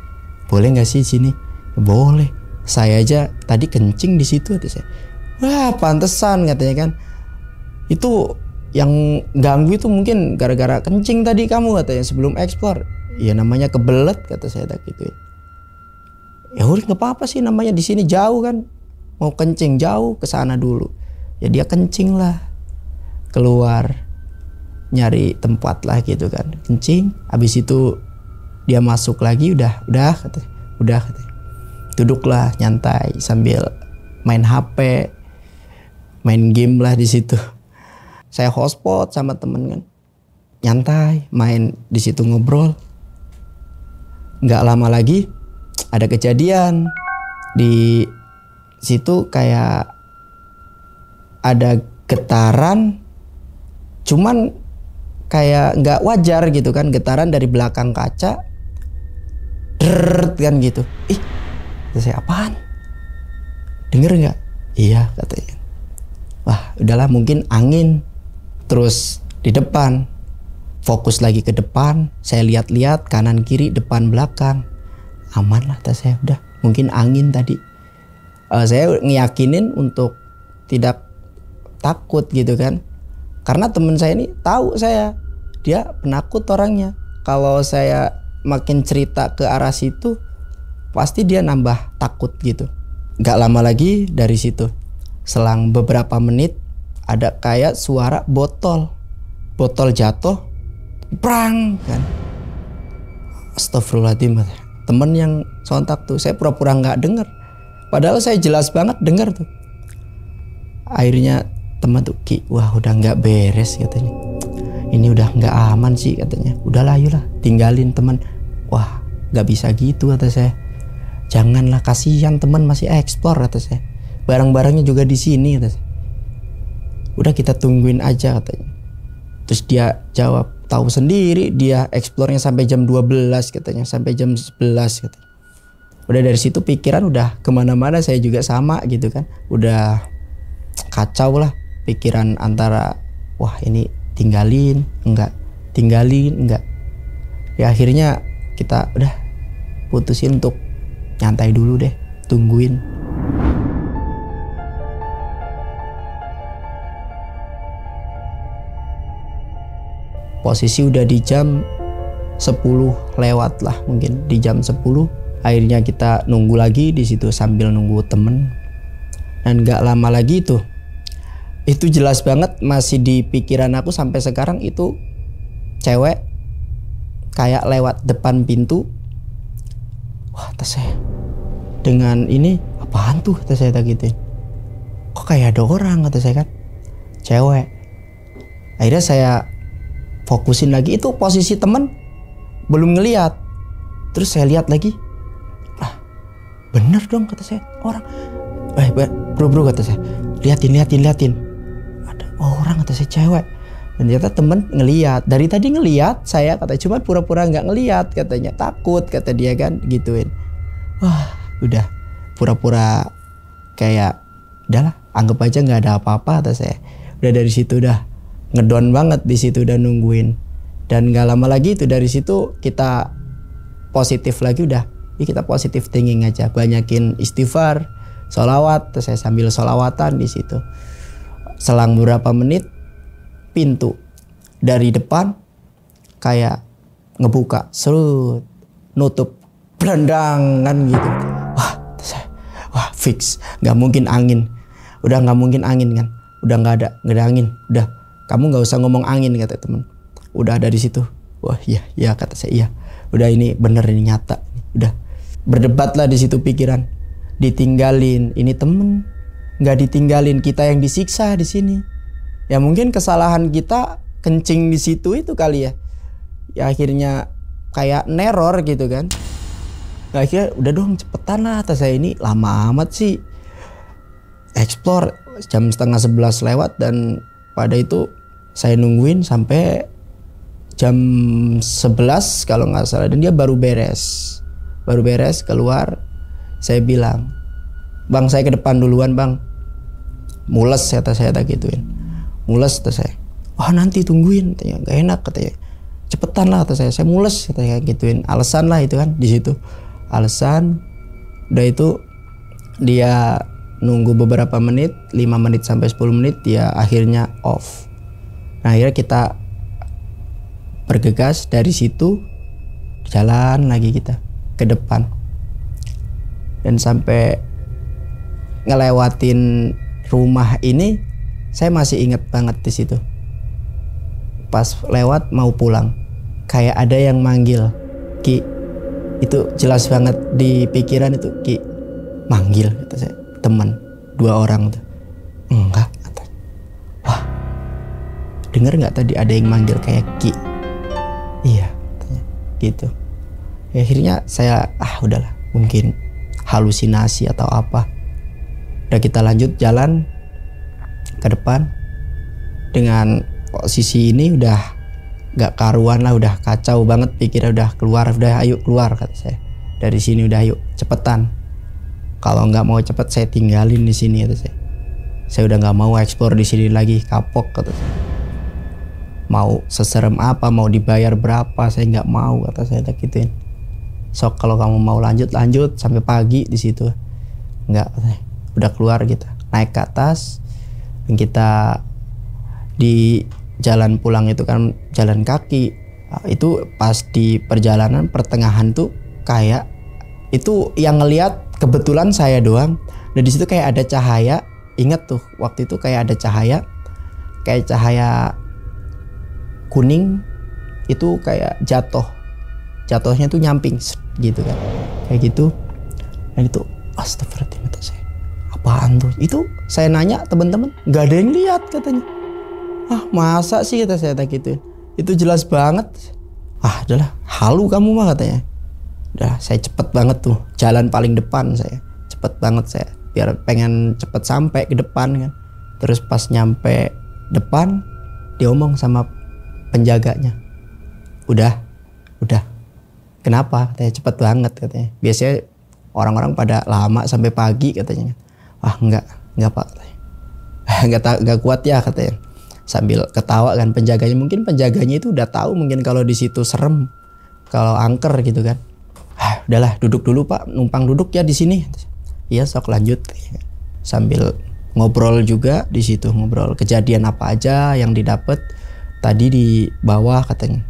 [SPEAKER 1] boleh nggak sih sini? Boleh, saya aja tadi kencing di situ. Kata saya, wah pantesan katanya kan, itu yang ganggu itu mungkin gara-gara kencing tadi kamu katanya sebelum explore. Ya namanya kebelet kata saya tak gitu. Ya udah nggak apa-apa sih, namanya di sini jauh kan, mau kencing jauh ke sana dulu. Ya dia kencing lah, keluar nyari tempat lah gitu kan, kencing. Habis itu dia masuk lagi, udah katanya, udah katanya. Duduklah nyantai sambil main HP, main game lah di situ. Saya hotspot sama temen kan, nyantai main di situ ngobrol. Nggak lama lagi ada kejadian di situ, kayak ada getaran, cuman kayak nggak wajar gitu kan, getaran dari belakang kaca, drrrt kan gitu. Ih, kata saya, apaan? Denger nggak? Iya katanya. Wah udahlah mungkin angin. Terus di depan, fokus lagi ke depan, saya lihat-lihat kanan kiri depan belakang, aman lah kata saya, udah mungkin angin tadi. Saya ngeyakinin untuk tidak takut gitu kan, karena temen saya ini tahu saya, dia penakut orangnya. Kalau saya makin cerita ke arah situ, pasti dia nambah takut gitu. Gak lama lagi dari situ, selang beberapa menit, ada kayak suara botol jatuh, prang kan. Astagfirullahaladzim. Temen yang sontak tuh, saya pura-pura nggak dengar, padahal saya jelas banget dengar tuh. Akhirnya teman tuh, Ki, wah udah nggak beres katanya, ini udah nggak aman sih katanya, udahlah ayolah tinggalin teman. Wah nggak bisa gitu kata saya, janganlah, kasihan teman masih explore kata saya, barang-barangnya juga di sini kata saya. Udah kita tungguin aja katanya. Terus dia jawab, tahu sendiri dia explore-nya sampai jam 12 katanya, sampai jam 11 katanya. Udah dari situ pikiran udah kemana-mana, saya juga sama gitu kan, udah kacau lah pikiran antara wah ini tinggalin enggak. Ya akhirnya kita udah putusin untuk nyantai dulu deh, tungguin. Posisi udah di jam 10 lewat lah, mungkin di jam 10. Akhirnya kita nunggu lagi di situ sambil nunggu temen. Dan gak lama lagi itu jelas banget masih di pikiran aku sampai sekarang, itu cewek kayak lewat depan pintu. Wah kata saya, dengan ini apaan tuh kata saya tak gitu. Kok kayak ada orang kata saya kan, cewek. Akhirnya saya fokusin lagi, itu posisi temen belum ngeliat. Terus saya lihat lagi, lah bener dong kata saya, orang. Bro kata saya, liatin, ada orang kata saya, cewek. Dan ternyata temen ngeliat, dari tadi ngeliat saya kata, cuma pura-pura nggak ngeliat katanya, takut kata dia kan gituin. Wah udah pura-pura kayak udahlah anggap aja nggak ada apa-apa kata saya. Udah dari situ udah ngedon banget di situ, udah nungguin. Dan gak lama lagi itu dari situ kita positif lagi, udah kita positif thinking aja, banyakin istighfar, sholawat. Terus saya sambil sholawatan di situ. Selang beberapa menit, pintu dari depan kayak ngebuka, serut, nutup, berendangan gitu. Wah fix, nggak mungkin angin. Udah nggak mungkin angin kan, udah nggak ada angin, udah. Kamu nggak usah ngomong angin kata teman. Udah dari situ, wah iya kata saya, iya. Udah ini bener, ini nyata. Udah berdebat lah di situ pikiran. Ditinggalin, ini temen, nggak ditinggalin, kita yang disiksa di sini. Ya mungkin kesalahan kita kencing di situ itu kali ya. Ya akhirnya kayak neror gitu kan. Nah, akhirnya udah dong cepetan lah kata saya, ini lama amat sih. Explore jam 10:30 lewat, dan pada itu saya nungguin sampai jam 11 kalau nggak salah, dan dia baru beres keluar. Saya bilang, Bang saya ke depan duluan bang, mules kata saya tak gituin, mules kata saya. Wah nanti tungguin, katanya gak enak katanya, cepetan lah kata saya mules katanya gituin, alasan lah itu kan di situ, alasan. Udah itu dia nunggu beberapa menit, 5 menit sampai 10 menit, dia akhirnya off. Nah akhirnya kita bergegas dari situ, jalan lagi kita ke depan dan sampai ngelewatin rumah ini. Saya masih ingat banget di situ, pas lewat mau pulang kayak ada yang manggil, Ki. Itu jelas banget di pikiran itu, Ki manggil kata saya. Teman 2 orang tuh. Enggak kata. Wah denger nggak tadi ada yang manggil kayak Ki? Iya katanya gitu. Ya, akhirnya saya udahlah mungkin halusinasi atau apa. Udah kita lanjut jalan ke depan dengan posisi ini udah nggak karuan lah, udah kacau banget pikiran, udah keluar, udah ayo keluar kata saya dari sini, udah ayo cepetan. Kalau nggak mau cepet saya tinggalin di sini kata saya. Saya udah nggak mau eksplor di sini lagi, kapok kata saya. Mau seserem apa, mau dibayar berapa, saya nggak mau kata saya tak gituin. Sok kalau kamu mau lanjut sampai pagi di situ. Nggak, udah keluar kita naik ke atas dan kita di jalan pulang itu kan jalan kaki. Itu pas di perjalanan pertengahan tuh kayak itu yang ngelihat kebetulan saya doang, dan di situ kayak ada cahaya. Ingat tuh waktu itu kayak ada cahaya, kayak cahaya kuning itu kayak jatuhnya tuh nyamping gitu kan, kayak gitu. Dan itu astagfirullahaladzim kata saya, apaan tuh itu? Saya nanya teman-teman, nggak ada yang lihat katanya. Masa sih kata saya tak gituin, itu jelas banget. Adalah halu kamu mah katanya. Udah saya cepet banget tuh jalan paling depan, saya cepet banget saya biar pengen cepet sampai ke depan kan. Terus pas nyampe depan dia ngomong sama penjaganya, udah kenapa katanya, cepet banget katanya, biasanya orang-orang pada lama sampai pagi katanya. Enggak pak katanya. Enggak kuat ya katanya, sambil ketawa kan penjaganya. Mungkin penjaganya itu udah tahu mungkin kalau di situ serem, kalau angker gitu kan. Udahlah duduk dulu pak, numpang duduk ya di sini. Iya sok lanjut, sambil ngobrol juga di situ, ngobrol kejadian apa aja yang didapat tadi di bawah katanya.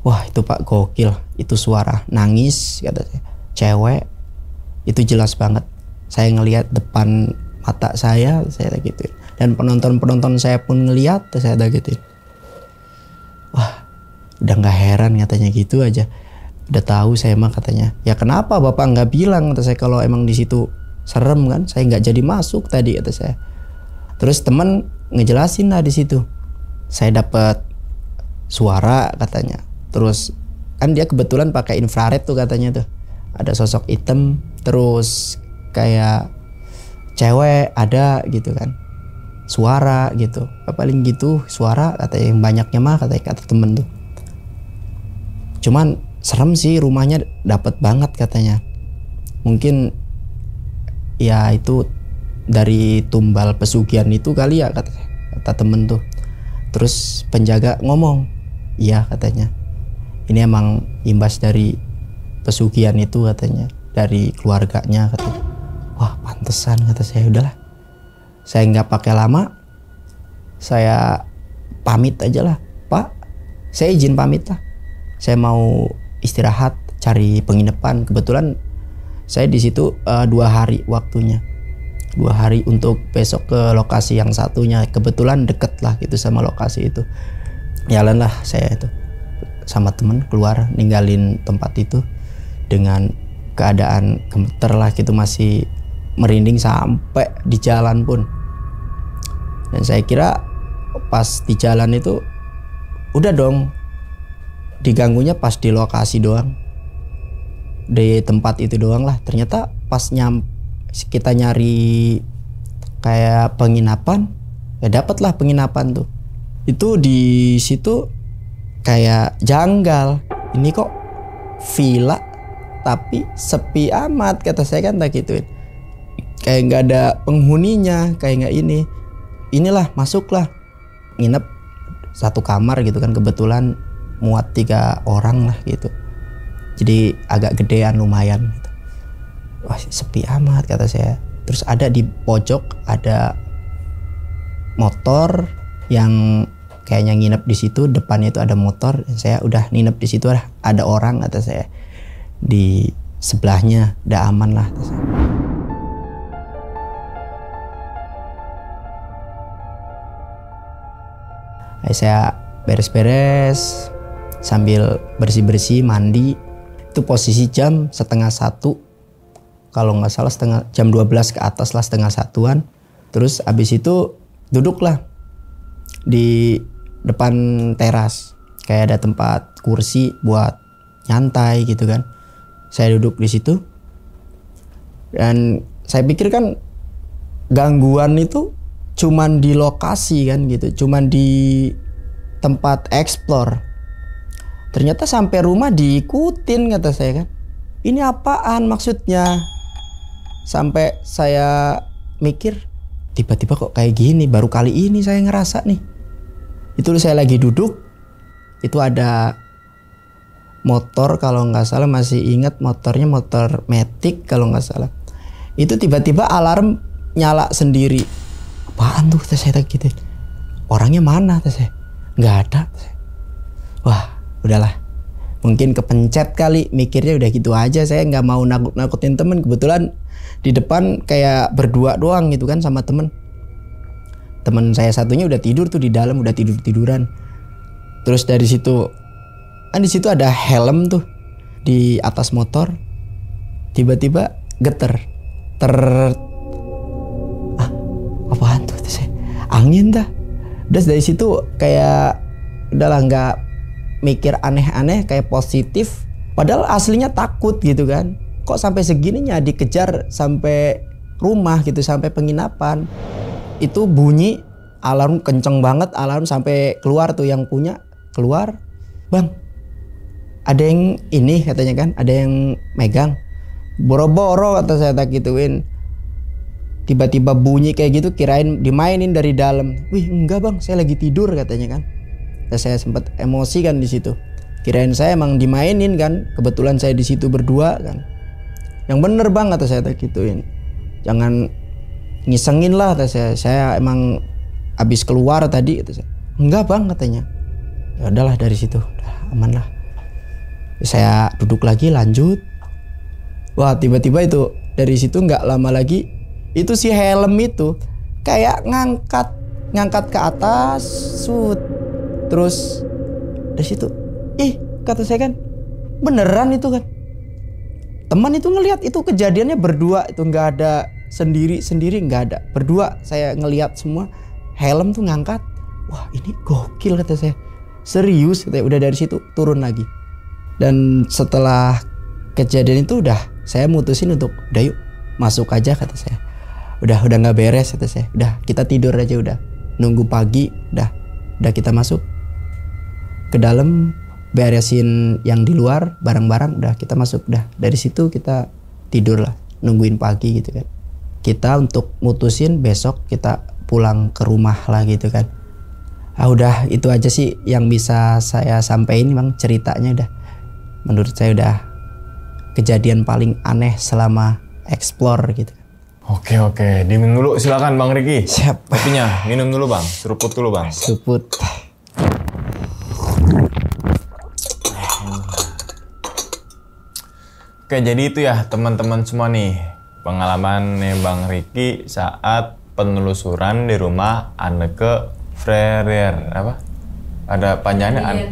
[SPEAKER 1] Wah itu pak gokil, itu suara nangis katanya cewek, itu jelas banget. Saya ngelihat depan mata saya gitu, dan penonton saya pun ngelihat, saya gitu. Wah udah nggak heran katanya gitu aja. Udah tahu saya mah katanya. Ya kenapa bapak nggak bilang kata saya, kalau emang di situ serem kan, saya nggak jadi masuk tadi kata saya. Terus teman ngejelasin lah di situ, saya dapat suara katanya. Terus kan dia kebetulan pakai infrared tuh katanya tuh, ada sosok hitam, terus kayak cewek ada gitu kan, suara gitu, paling gitu suara katanya, yang banyaknya mah kata temen tuh. Cuman serem sih, rumahnya dapat banget katanya. Mungkin ya itu dari tumbal pesugihan itu kali ya kata temen tuh. Terus penjaga ngomong, iya katanya, ini emang imbas dari pesugihan itu katanya, dari keluarganya katanya. Wah pantesan kata saya. Udahlah saya nggak pakai lama, saya pamit aja lah pak, saya izin pamit lah, saya mau istirahat cari penginapan. Kebetulan saya di situ 2 hari waktunya, 2 hari untuk besok ke lokasi yang satunya. Kebetulan deket lah gitu sama lokasi itu. Jalan lah saya itu sama temen keluar, ninggalin tempat itu dengan keadaan gemeter lah gitu, masih merinding sampai di jalan pun. Dan saya kira pas di jalan itu udah dong, diganggunya pas di lokasi doang, di tempat itu doang lah. Ternyata pas kita nyari kayak penginapan, ya dapet lah penginapan tuh. Itu di situ kayak janggal, ini kok villa tapi sepi amat kata saya kan tak gituin. kayak nggak ada penghuninya, kayak nggak inilah masuklah, nginep satu kamar gitu kan, kebetulan muat 3 orang lah gitu, jadi agak gedean lumayan gitu. Wah sepi amat kata saya. Terus ada di pojok ada motor yang kayaknya nginep di situ, depannya itu ada motor. Saya udah nginep di situ lah, ada orang kata saya. Di sebelahnya udah aman lah kata saya. Saya beres-beres sambil bersih-bersih, mandi. Itu posisi jam 12:30. Kalau nggak salah jam 12 ke atas lah, 12:30-an. Terus abis itu duduklah di depan teras, kayak ada tempat kursi buat nyantai gitu kan. Saya duduk di situ dan saya pikir kan gangguan itu cuman di lokasi kan gitu, cuman di tempat explore. Ternyata sampai rumah diikutin kata saya kan. Ini apaan maksudnya? Sampai saya mikir, tiba-tiba kok kayak gini, baru kali ini saya ngerasa nih. Itu saya lagi duduk, itu ada motor kalau nggak salah, masih ingat motornya motor Matic kalau nggak salah. Itu tiba-tiba alarm nyala sendiri. Apaan tuh kata saya gitu. Orangnya mana kata saya. Nggak ada. Wah udahlah. Mungkin kepencet kali, mikirnya udah gitu aja. Saya nggak mau nakut-nakutin temen. Kebetulan di depan kayak berdua doang gitu kan sama temen. Temen saya satunya udah tidur tuh di dalam, udah tiduran. Terus dari situ, kan di situ ada helm tuh di atas motor. Tiba-tiba geter, apaan tuh saya? Angin dah. Udah dari situ kayak udahlah nggak mikir aneh-aneh, kayak positif. Padahal aslinya takut gitu kan. Kok sampai segininya dikejar sampai rumah gitu, sampai penginapan. Itu bunyi alarm kenceng banget, alarm sampai keluar tuh yang punya keluar. Bang, ada yang ini katanya kan, ada yang megang. Boro-boro kata saya tak gituin. Tiba-tiba bunyi kayak gitu, kirain dimainin dari dalam. Wih enggak bang, saya lagi tidur katanya kan. Dan saya sempat emosi kan di situ. Kirain saya emang dimainin kan, kebetulan saya di situ berdua kan. Yang bener bang kata saya tak gituin. Jangan ngisengin lah kata saya emang habis keluar tadi kata saya. Enggak bang katanya. Ya udahlah dari situ, udah aman lah. Saya duduk lagi lanjut. Wah tiba-tiba itu dari situ nggak lama lagi itu si helm itu kayak ngangkat ke atas, terus dari situ, kata saya kan beneran itu kan. Teman itu ngelihat itu kejadiannya berdua, itu nggak ada sendiri nggak ada, berdua saya ngelihat semua. Helm tuh ngangkat. Wah ini gokil kata saya, serius katanya. Udah dari situ turun lagi. Dan setelah kejadian itu udah saya mutusin untuk udah yuk masuk aja kata saya. Udah nggak beres kata saya. Udah kita tidur aja, udah nunggu pagi. Udah kita masuk ke dalam, beresin yang di luar barang-barang, udah kita masuk. Udah dari situ kita tidur lah, nungguin pagi gitu kan. Kita untuk mutusin besok kita pulang ke rumah lah gitu kan. Udah itu aja sih yang bisa saya sampaikan bang, ceritanya udah. Menurut saya udah kejadian paling aneh selama explore gitu.
[SPEAKER 2] Oke, diminum dulu silakan Bang Riki.
[SPEAKER 1] Siap.
[SPEAKER 2] Kopinya minum dulu Bang, seruput dulu Bang.
[SPEAKER 1] Seruput.
[SPEAKER 2] Oke, jadi itu ya teman-teman semua nih, pengalaman Bang Riki saat penelusuran di rumah Anneke Freire, apa? Ada panjangnya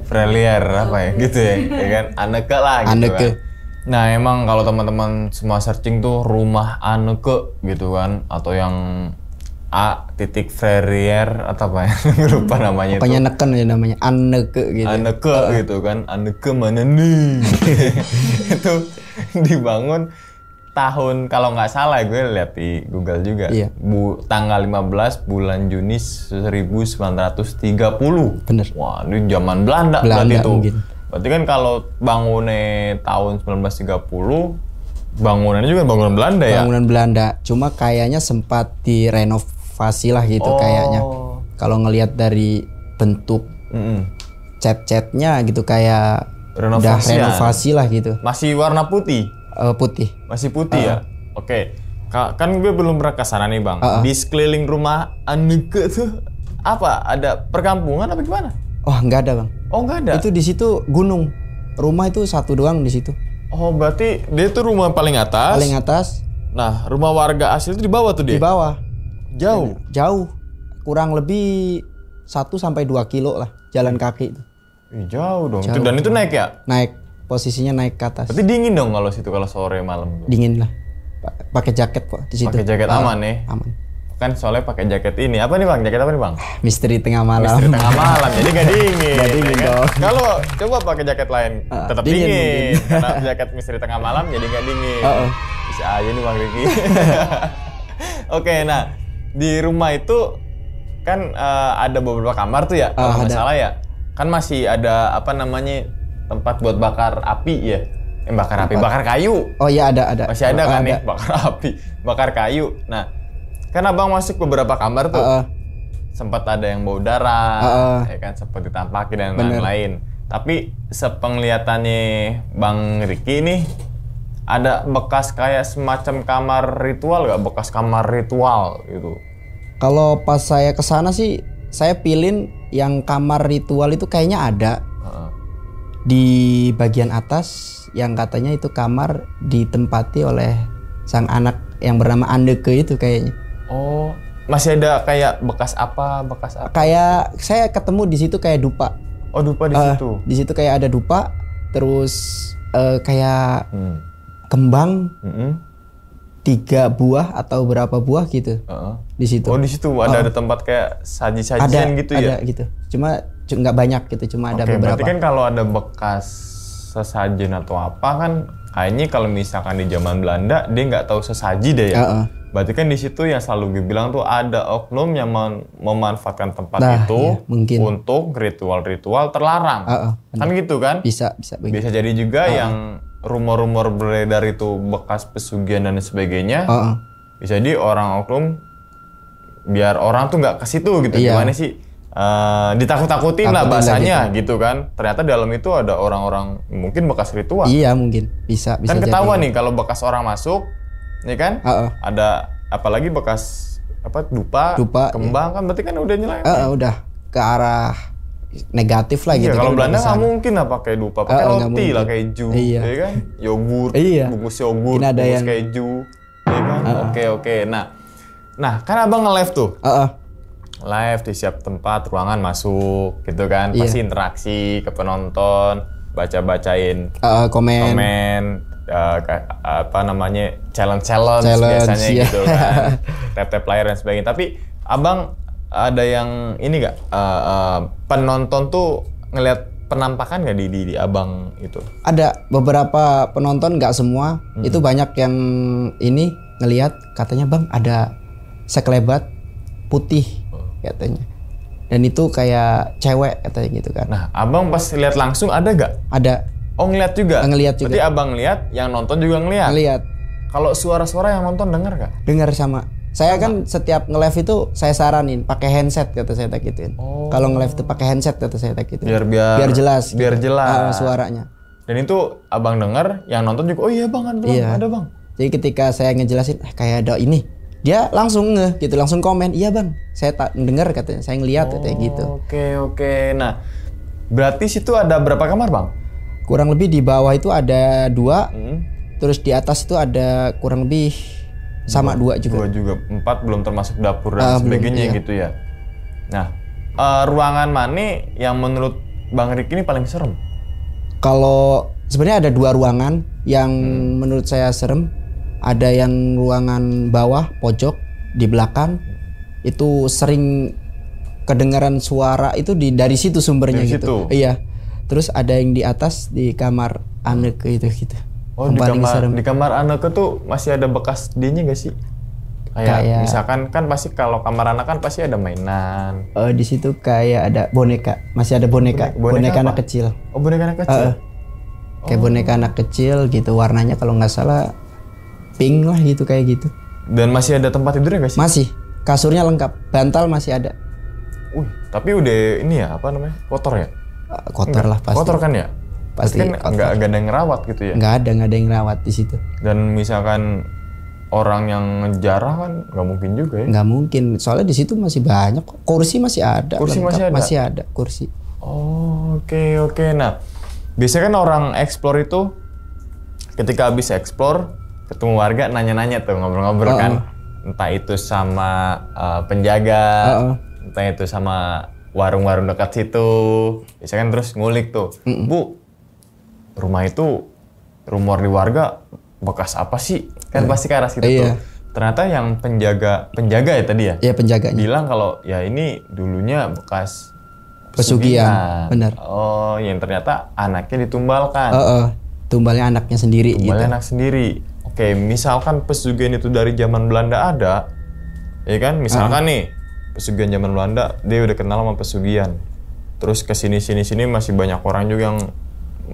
[SPEAKER 2] Freire apa ya gitu ya, ya kan? Anneke lah gitu
[SPEAKER 1] Anneke.
[SPEAKER 2] kan. Nah emang kalau teman-teman semua searching tuh rumah Anneke gitu kan, atau yang Freire atau apa ya, lupa namanya.
[SPEAKER 1] Pokoknya neken ya namanya, Anneke gitu.
[SPEAKER 2] Anneke gitu kan, Anneke mana nih? Itu dibangun tahun, kalau nggak salah gue lihat di Google juga,
[SPEAKER 1] iya.
[SPEAKER 2] Tanggal 15 bulan Juni 1930.
[SPEAKER 1] Bener.
[SPEAKER 2] Wah ini zaman Belanda berarti itu.
[SPEAKER 1] Mungkin.
[SPEAKER 2] Berarti kan kalau bangunnya tahun 1930, Bangunannya juga bangunan Belanda ya?
[SPEAKER 1] Bangunan Belanda. Cuma kayaknya sempat direnovasi lah gitu kayaknya. Kalau ngelihat dari bentuk cat-catnya gitu kayak udah renovasi lah gitu.
[SPEAKER 2] Masih warna putih?
[SPEAKER 1] Putih.
[SPEAKER 2] Masih putih ya? Oke. Kan gue belum pernah ke sana nih Bang. Di sekeliling rumah Anneke tuh apa? Ada perkampungan apa gimana?
[SPEAKER 1] Oh, nggak ada Bang.
[SPEAKER 2] Oh, nggak ada?
[SPEAKER 1] Itu di situ gunung. Rumah itu satu doang di situ.
[SPEAKER 2] Oh, berarti dia tuh rumah paling atas?
[SPEAKER 1] Paling atas.
[SPEAKER 2] Nah, rumah warga asli itu di bawah tuh dia?
[SPEAKER 1] Di bawah.
[SPEAKER 2] Jauh?
[SPEAKER 1] Jauh. Kurang lebih 1-2 kilo lah jalan kaki itu.
[SPEAKER 2] Jauh dong.
[SPEAKER 1] Jauh.
[SPEAKER 2] Dan itu naik ya?
[SPEAKER 1] Naik. Posisinya naik ke atas.
[SPEAKER 2] Berarti dingin dong kalau situ kalau sore malam.
[SPEAKER 1] Dingin lah. Pakai jaket kok di situ.
[SPEAKER 2] Pakai jaket aman nih.
[SPEAKER 1] Aman.
[SPEAKER 2] Kan soalnya pakai jaket ini. Apa nih Bang? Jaket apa nih Bang?
[SPEAKER 1] Misteri tengah malam.
[SPEAKER 2] Misteri tengah malam. Jadi nggak dingin.
[SPEAKER 1] Nggak dingin
[SPEAKER 2] ya kan?
[SPEAKER 1] dong.
[SPEAKER 2] Kalau coba pakai jaket lain tetap dingin.
[SPEAKER 1] Mungkin.
[SPEAKER 2] Karena jaket misteri tengah malam jadi nggak dingin. Bisa aja nih Bang Riki. Oke, nah di rumah itu kan ada beberapa kamar tuh ya. Kalau nggak salah ya. Kan masih ada apa namanya tempat buat bakar api ya. Bakar api, bakar kayu.
[SPEAKER 1] Oh iya ada.
[SPEAKER 2] Masih ada kan nih bakar api, bakar kayu. Nah, kan Abang masuk beberapa kamar tuh. Sempat ada yang bau darah, ya kan sempat ditampaki dan lain-lain. Tapi sepenglihatannya Bang Riki ini ada bekas kayak semacam kamar ritual gak? Bekas kamar ritual gitu.
[SPEAKER 1] Kalau pas saya kesana sih, saya pilih yang kamar ritual itu kayaknya ada. Di bagian atas yang katanya itu kamar ditempati oleh sang anak yang bernama Anneke itu kayaknya.
[SPEAKER 2] Oh, masih ada kayak bekas apa?
[SPEAKER 1] Kayak saya ketemu di situ kayak dupa.
[SPEAKER 2] Oh, dupa di situ.
[SPEAKER 1] Di situ kayak ada dupa, terus kayak kembang 3 buah atau berapa buah gitu. Di situ.
[SPEAKER 2] Oh, di situ ada tempat kayak saji-sajian gitu ya?
[SPEAKER 1] Ada gitu. Cuma nggak banyak gitu, cuma ada beberapa.
[SPEAKER 2] Berarti kan kalau ada bekas sesajen atau apa kan kayaknya kalau misalkan di zaman Belanda dia nggak tahu sesaji deh ya. Berarti kan di situ yang selalu gue bilang tuh ada oknum yang memanfaatkan tempat itu untuk ritual-ritual terlarang. Kan gitu kan?
[SPEAKER 1] Bisa
[SPEAKER 2] jadi juga yang rumor-rumor beredar itu bekas pesugihan dan sebagainya. Bisa jadi orang oknum biar orang tuh nggak ke situ gitu. Gimana sih? Ditakut-takutin lah bahasanya gitu kan. Ternyata dalam itu ada orang-orang mungkin bekas ritual.
[SPEAKER 1] Iya mungkin bisa
[SPEAKER 2] kan ketahuan nih kalau bekas orang masuk, ya kan? Ada apalagi bekas apa dupa kembang kan berarti kan udah nyelai.
[SPEAKER 1] Udah ke arah negatif lah gitu.
[SPEAKER 2] Kalau Belanda nggak mungkin lah pakai dupa, pakai roti lah keju, ya kan? Yogurt, bungkus yogurt, bungkus keju, ya kan? Oke. Nah kan Abang nge-live tuh. Live di siap tempat, ruangan masuk gitu kan. Pasti interaksi ke penonton, bacain komen, apa namanya challenge biasanya gitu kan. Tap layar dan sebagainya. Tapi Abang ada yang ini nggak penonton tuh ngelihat penampakan nggak di Abang itu? Ada
[SPEAKER 1] beberapa penonton, nggak semua. Itu banyak yang ini ngelihat katanya Bang ada sekelebat putih katanya. Dan itu kayak cewek katanya gitu kan.
[SPEAKER 2] Nah, Abang pas lihat langsung ada gak?
[SPEAKER 1] Ada.
[SPEAKER 2] Oh, ngeliat juga?
[SPEAKER 1] Ngeliat juga.
[SPEAKER 2] Berarti Abang lihat, yang nonton juga ngeliat?
[SPEAKER 1] Ngeliat.
[SPEAKER 2] Kalau suara-suara yang nonton dengar gak?
[SPEAKER 1] Dengar sama. Saya kan setiap nge-live itu saya saranin pakai handset kata saya tak gituin. Kalau nge-live itu pakai handset kata saya tak gituin.
[SPEAKER 2] Biar
[SPEAKER 1] jelas.
[SPEAKER 2] Biar
[SPEAKER 1] gitu.
[SPEAKER 2] jelas
[SPEAKER 1] Suaranya.
[SPEAKER 2] Dan itu Abang dengar, yang nonton juga oh iya Bang, ada Bang.
[SPEAKER 1] Jadi ketika saya ngejelasin kayak ada ini, dia langsung gitu, langsung komen, iya Bang, saya tak dengar katanya, saya ngeliat katanya gitu.
[SPEAKER 2] Oke. Nah, berarti situ ada berapa kamar Bang?
[SPEAKER 1] Kurang lebih di bawah itu ada 2, terus di atas itu ada kurang lebih sama 2 juga.
[SPEAKER 2] 2 juga, 4 belum termasuk dapur dan sebagainya gitu ya. Nah, ruangan mana yang menurut Bang Riki ini paling serem?
[SPEAKER 1] Kalau sebenarnya ada 2 ruangan yang menurut saya serem. Ada yang ruangan bawah pojok di belakang itu sering kedengaran suara itu dari situ sumbernya
[SPEAKER 2] dari
[SPEAKER 1] gitu.
[SPEAKER 2] Situ.
[SPEAKER 1] Iya. Terus ada yang di atas di kamar Anneke itu gitu.
[SPEAKER 2] Oh, di kamar Anneke tuh masih ada bekas dianya gak sih? Kayak misalkan kan pasti kalau kamar anak kan pasti ada mainan.
[SPEAKER 1] Di situ kayak ada boneka, masih ada boneka anak kecil.
[SPEAKER 2] Oh, boneka anak kecil.
[SPEAKER 1] Kayak boneka anak kecil gitu, warnanya kalau nggak salah pink lah gitu kayak gitu.
[SPEAKER 2] Dan masih ada tempat tidurnya nggak sih?
[SPEAKER 1] Masih, kasurnya lengkap, bantal masih ada.
[SPEAKER 2] Tapi udah ini ya apa namanya, kotor ya?
[SPEAKER 1] Kotor lah pasti.
[SPEAKER 2] Kotor kan ya?
[SPEAKER 1] Pasti
[SPEAKER 2] kan nggak ada yang ngerawat gitu ya?
[SPEAKER 1] Nggak ada yang rawat di situ.
[SPEAKER 2] Dan misalkan orang yang ngejarah kan nggak mungkin juga ya?
[SPEAKER 1] Nggak mungkin, soalnya di situ masih banyak. Kursi masih ada.
[SPEAKER 2] Kursi
[SPEAKER 1] lengkap.
[SPEAKER 2] masih ada?
[SPEAKER 1] Masih ada kursi.
[SPEAKER 2] Oh, oke. Nah, biasanya kan orang explore itu ketika habis explore ketemu warga nanya-nanya tuh, ngobrol-ngobrol kan. Entah itu sama penjaga, entah itu sama warung-warung dekat situ. Biasanya kan terus ngulik tuh. Bu, rumah itu rumor di warga bekas apa sih? Kan pasti ke arah situ tuh. Ternyata yang penjaga ya tadi ya?
[SPEAKER 1] Iya, penjaganya.
[SPEAKER 2] Bilang kalau ya ini dulunya bekas
[SPEAKER 1] pesugihan. Benar.
[SPEAKER 2] Oh, yang ternyata anaknya ditumbalkan.
[SPEAKER 1] Tumbalnya anaknya sendiri.
[SPEAKER 2] Tumbalnya
[SPEAKER 1] gitu.
[SPEAKER 2] anak sendiri. Oke, misalkan pesugihan itu dari zaman Belanda ada, ya kan? Misalkan nih pesugihan zaman Belanda, dia udah kenal sama pesugihan. Terus ke sini masih banyak orang juga yang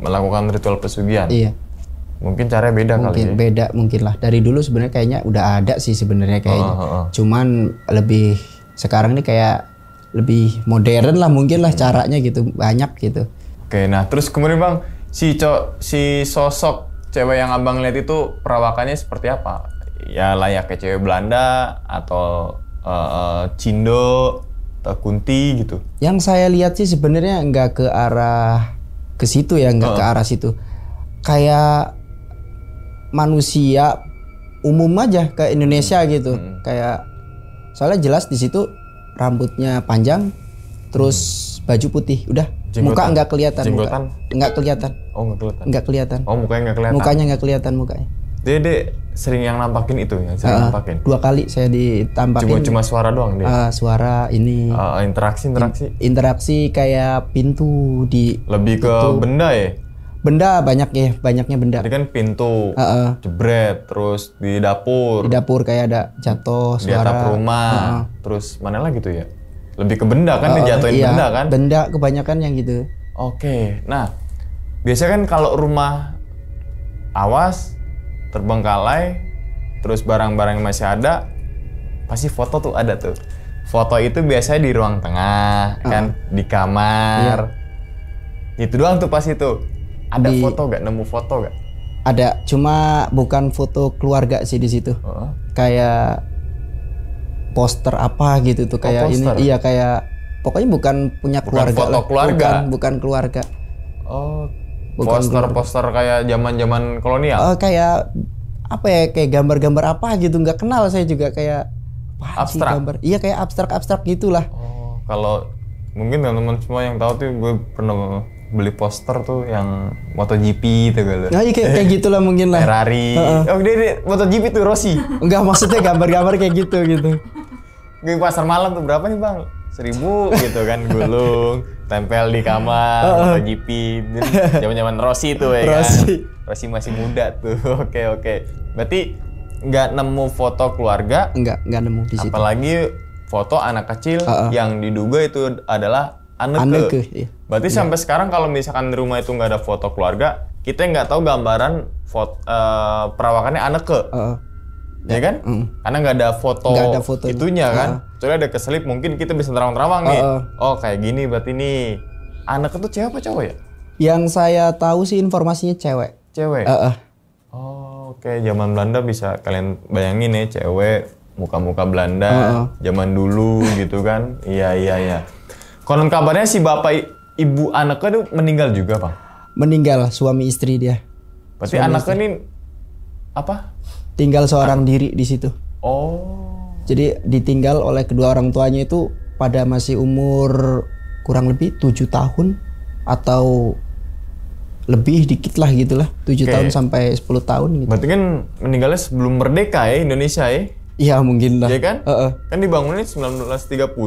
[SPEAKER 2] melakukan ritual pesugihan.
[SPEAKER 1] Iya.
[SPEAKER 2] Mungkin caranya beda kali ya.
[SPEAKER 1] Beda mungkin lah. Dari dulu sebenarnya kayaknya udah ada sih sebenarnya kayaknya. Cuman lebih sekarang ini kayak lebih modern lah mungkin lah caranya gitu, banyak gitu.
[SPEAKER 2] Oke, nah terus kemudian Bang, si sosok cewek yang Abang lihat itu perawakannya seperti apa? Ya layaknya cewek Belanda atau Cindo atau Kunti gitu?
[SPEAKER 1] Yang saya lihat sih sebenarnya nggak ke arah ke situ ya, nggak ke arah situ. Kayak manusia umum aja ke Indonesia gitu. Kayak soalnya jelas di situ rambutnya panjang, terus baju putih, udah.
[SPEAKER 2] Jenggotan.
[SPEAKER 1] Muka nggak kelihatan.
[SPEAKER 2] Jenggotan?
[SPEAKER 1] Nggak kelihatan.
[SPEAKER 2] Oh, nggak kelihatan.
[SPEAKER 1] Nggak kelihatan.
[SPEAKER 2] Oh, mukanya nggak kelihatan.
[SPEAKER 1] Mukanya nggak kelihatan mukanya.
[SPEAKER 2] Dia sering yang nampakin itu, yang sering nampakin.
[SPEAKER 1] 2 kali saya ditampakin.
[SPEAKER 2] Cuma suara doang dia.
[SPEAKER 1] Suara ini.
[SPEAKER 2] Interaksi.
[SPEAKER 1] Kayak pintu di.
[SPEAKER 2] Lebih ke benda ya?
[SPEAKER 1] Benda banyaknya benda.
[SPEAKER 2] Tadi kan pintu, jebret, terus di dapur.
[SPEAKER 1] Di dapur kayak ada jatuh suara.
[SPEAKER 2] Di atap rumah. Terus mana lagi tuh ya? Lebih ke benda kan, dijatuhin benda kan?
[SPEAKER 1] Benda kebanyakan yang gitu.
[SPEAKER 2] Oke, nah biasanya kan kalau rumah awas, terbengkalai, terus barang-barang yang masih ada, pasti foto tuh ada tuh. Foto itu biasanya di ruang tengah, kan, di kamar. Itu doang tuh pasti tuh. Ada foto gak? Nemu foto gak?
[SPEAKER 1] Ada, cuma bukan foto keluarga sih di situ. Kayak poster apa gitu tuh, kayak
[SPEAKER 2] poster.
[SPEAKER 1] ini. Iya, kayak pokoknya bukan punya keluarga.
[SPEAKER 2] Foto keluarga.
[SPEAKER 1] Bukan keluarga.
[SPEAKER 2] Oh, poster kayak zaman-zaman kolonial.
[SPEAKER 1] Kayak apa ya, kayak gambar-gambar apa gitu, nggak kenal saya juga, kayak
[SPEAKER 2] abstrak.
[SPEAKER 1] Gambar. Iya, kayak abstrak gitulah.
[SPEAKER 2] Oh, kalau mungkin teman-teman semua yang tahu tuh, gue pernah beli poster tuh yang MotoGP gitu gitu.
[SPEAKER 1] Nah, iya kayak gitulah mungkin lah.
[SPEAKER 2] Ferrari. Oh, dia MotoGP tuh Rossi.
[SPEAKER 1] Enggak, maksudnya gambar-gambar kayak gitu.
[SPEAKER 2] Gue pasar malam tuh berapa nih Bang? 1.000 gitu kan, gulung, tempel di kamar, MotoGP. Zaman-zaman Rossi tuh ya kan. Rossi masih muda tuh. Oke. Berarti nggak nemu foto keluarga?
[SPEAKER 1] Nggak nemu di situ.
[SPEAKER 2] Apalagi foto anak kecil yang diduga itu adalah Anneke.
[SPEAKER 1] Iya.
[SPEAKER 2] Berarti sampai sekarang kalau misalkan di rumah itu nggak ada foto keluarga, kita nggak tahu gambaran foto perawakannya Anneke. Ya kan? Karena nggak ada foto itunya kan. Kecuali ada keselip, mungkin kita bisa terawang-terawang nih. Oh, kayak gini berarti nih. Anneke tuh cewek apa cowok ya?
[SPEAKER 1] Yang saya tahu sih informasinya cewek.
[SPEAKER 2] Cewek? Oh, oke. Zaman Belanda bisa kalian bayangin ya, cewek, muka-muka Belanda, zaman dulu gitu kan. Iya. Konon kabarnya si bapak ibu Anneke tuh meninggal juga, Bang?
[SPEAKER 1] Meninggal, suami istri dia.
[SPEAKER 2] Berarti Anneke ini apa?
[SPEAKER 1] Tinggal seorang diri di situ.
[SPEAKER 2] Oh.
[SPEAKER 1] Jadi ditinggal oleh kedua orang tuanya itu pada masih umur kurang lebih 7 tahun atau lebih dikit lah gitulah, 7 tahun sampai 10 tahun gitu.
[SPEAKER 2] Berarti kan meninggalnya sebelum merdeka ya Indonesia ya?
[SPEAKER 1] Iya mungkin lah.
[SPEAKER 2] Iya kan? Kan dibangunnya 1930.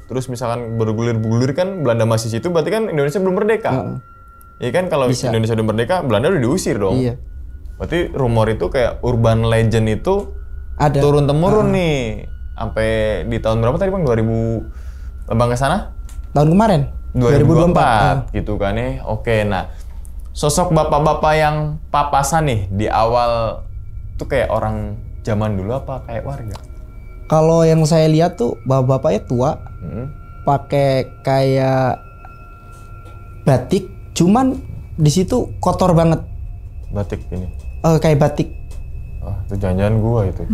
[SPEAKER 2] Terus misalkan bergulir-gulir kan Belanda masih situ, berarti kan Indonesia belum merdeka. Iya kan, kalau Indonesia udah merdeka, Belanda udah diusir dong. Iya. Berarti rumor itu kayak urban legend itu ada turun-temurun nih. Sampai di tahun berapa tadi Bang? 2000 Bang ke sana?
[SPEAKER 1] Tahun kemarin.
[SPEAKER 2] 2024 gitu kan ya. Oke, nah sosok bapak-bapak yang papasan nih di awal Itu kayak orang zaman dulu apa kayak warga?
[SPEAKER 1] Kalau yang saya lihat tuh bapak-bapaknya tua, pakai kayak batik, cuman di situ kotor banget.
[SPEAKER 2] Batik ini.
[SPEAKER 1] Kayak batik.
[SPEAKER 2] Oh, itu jangan-jangan gua itu.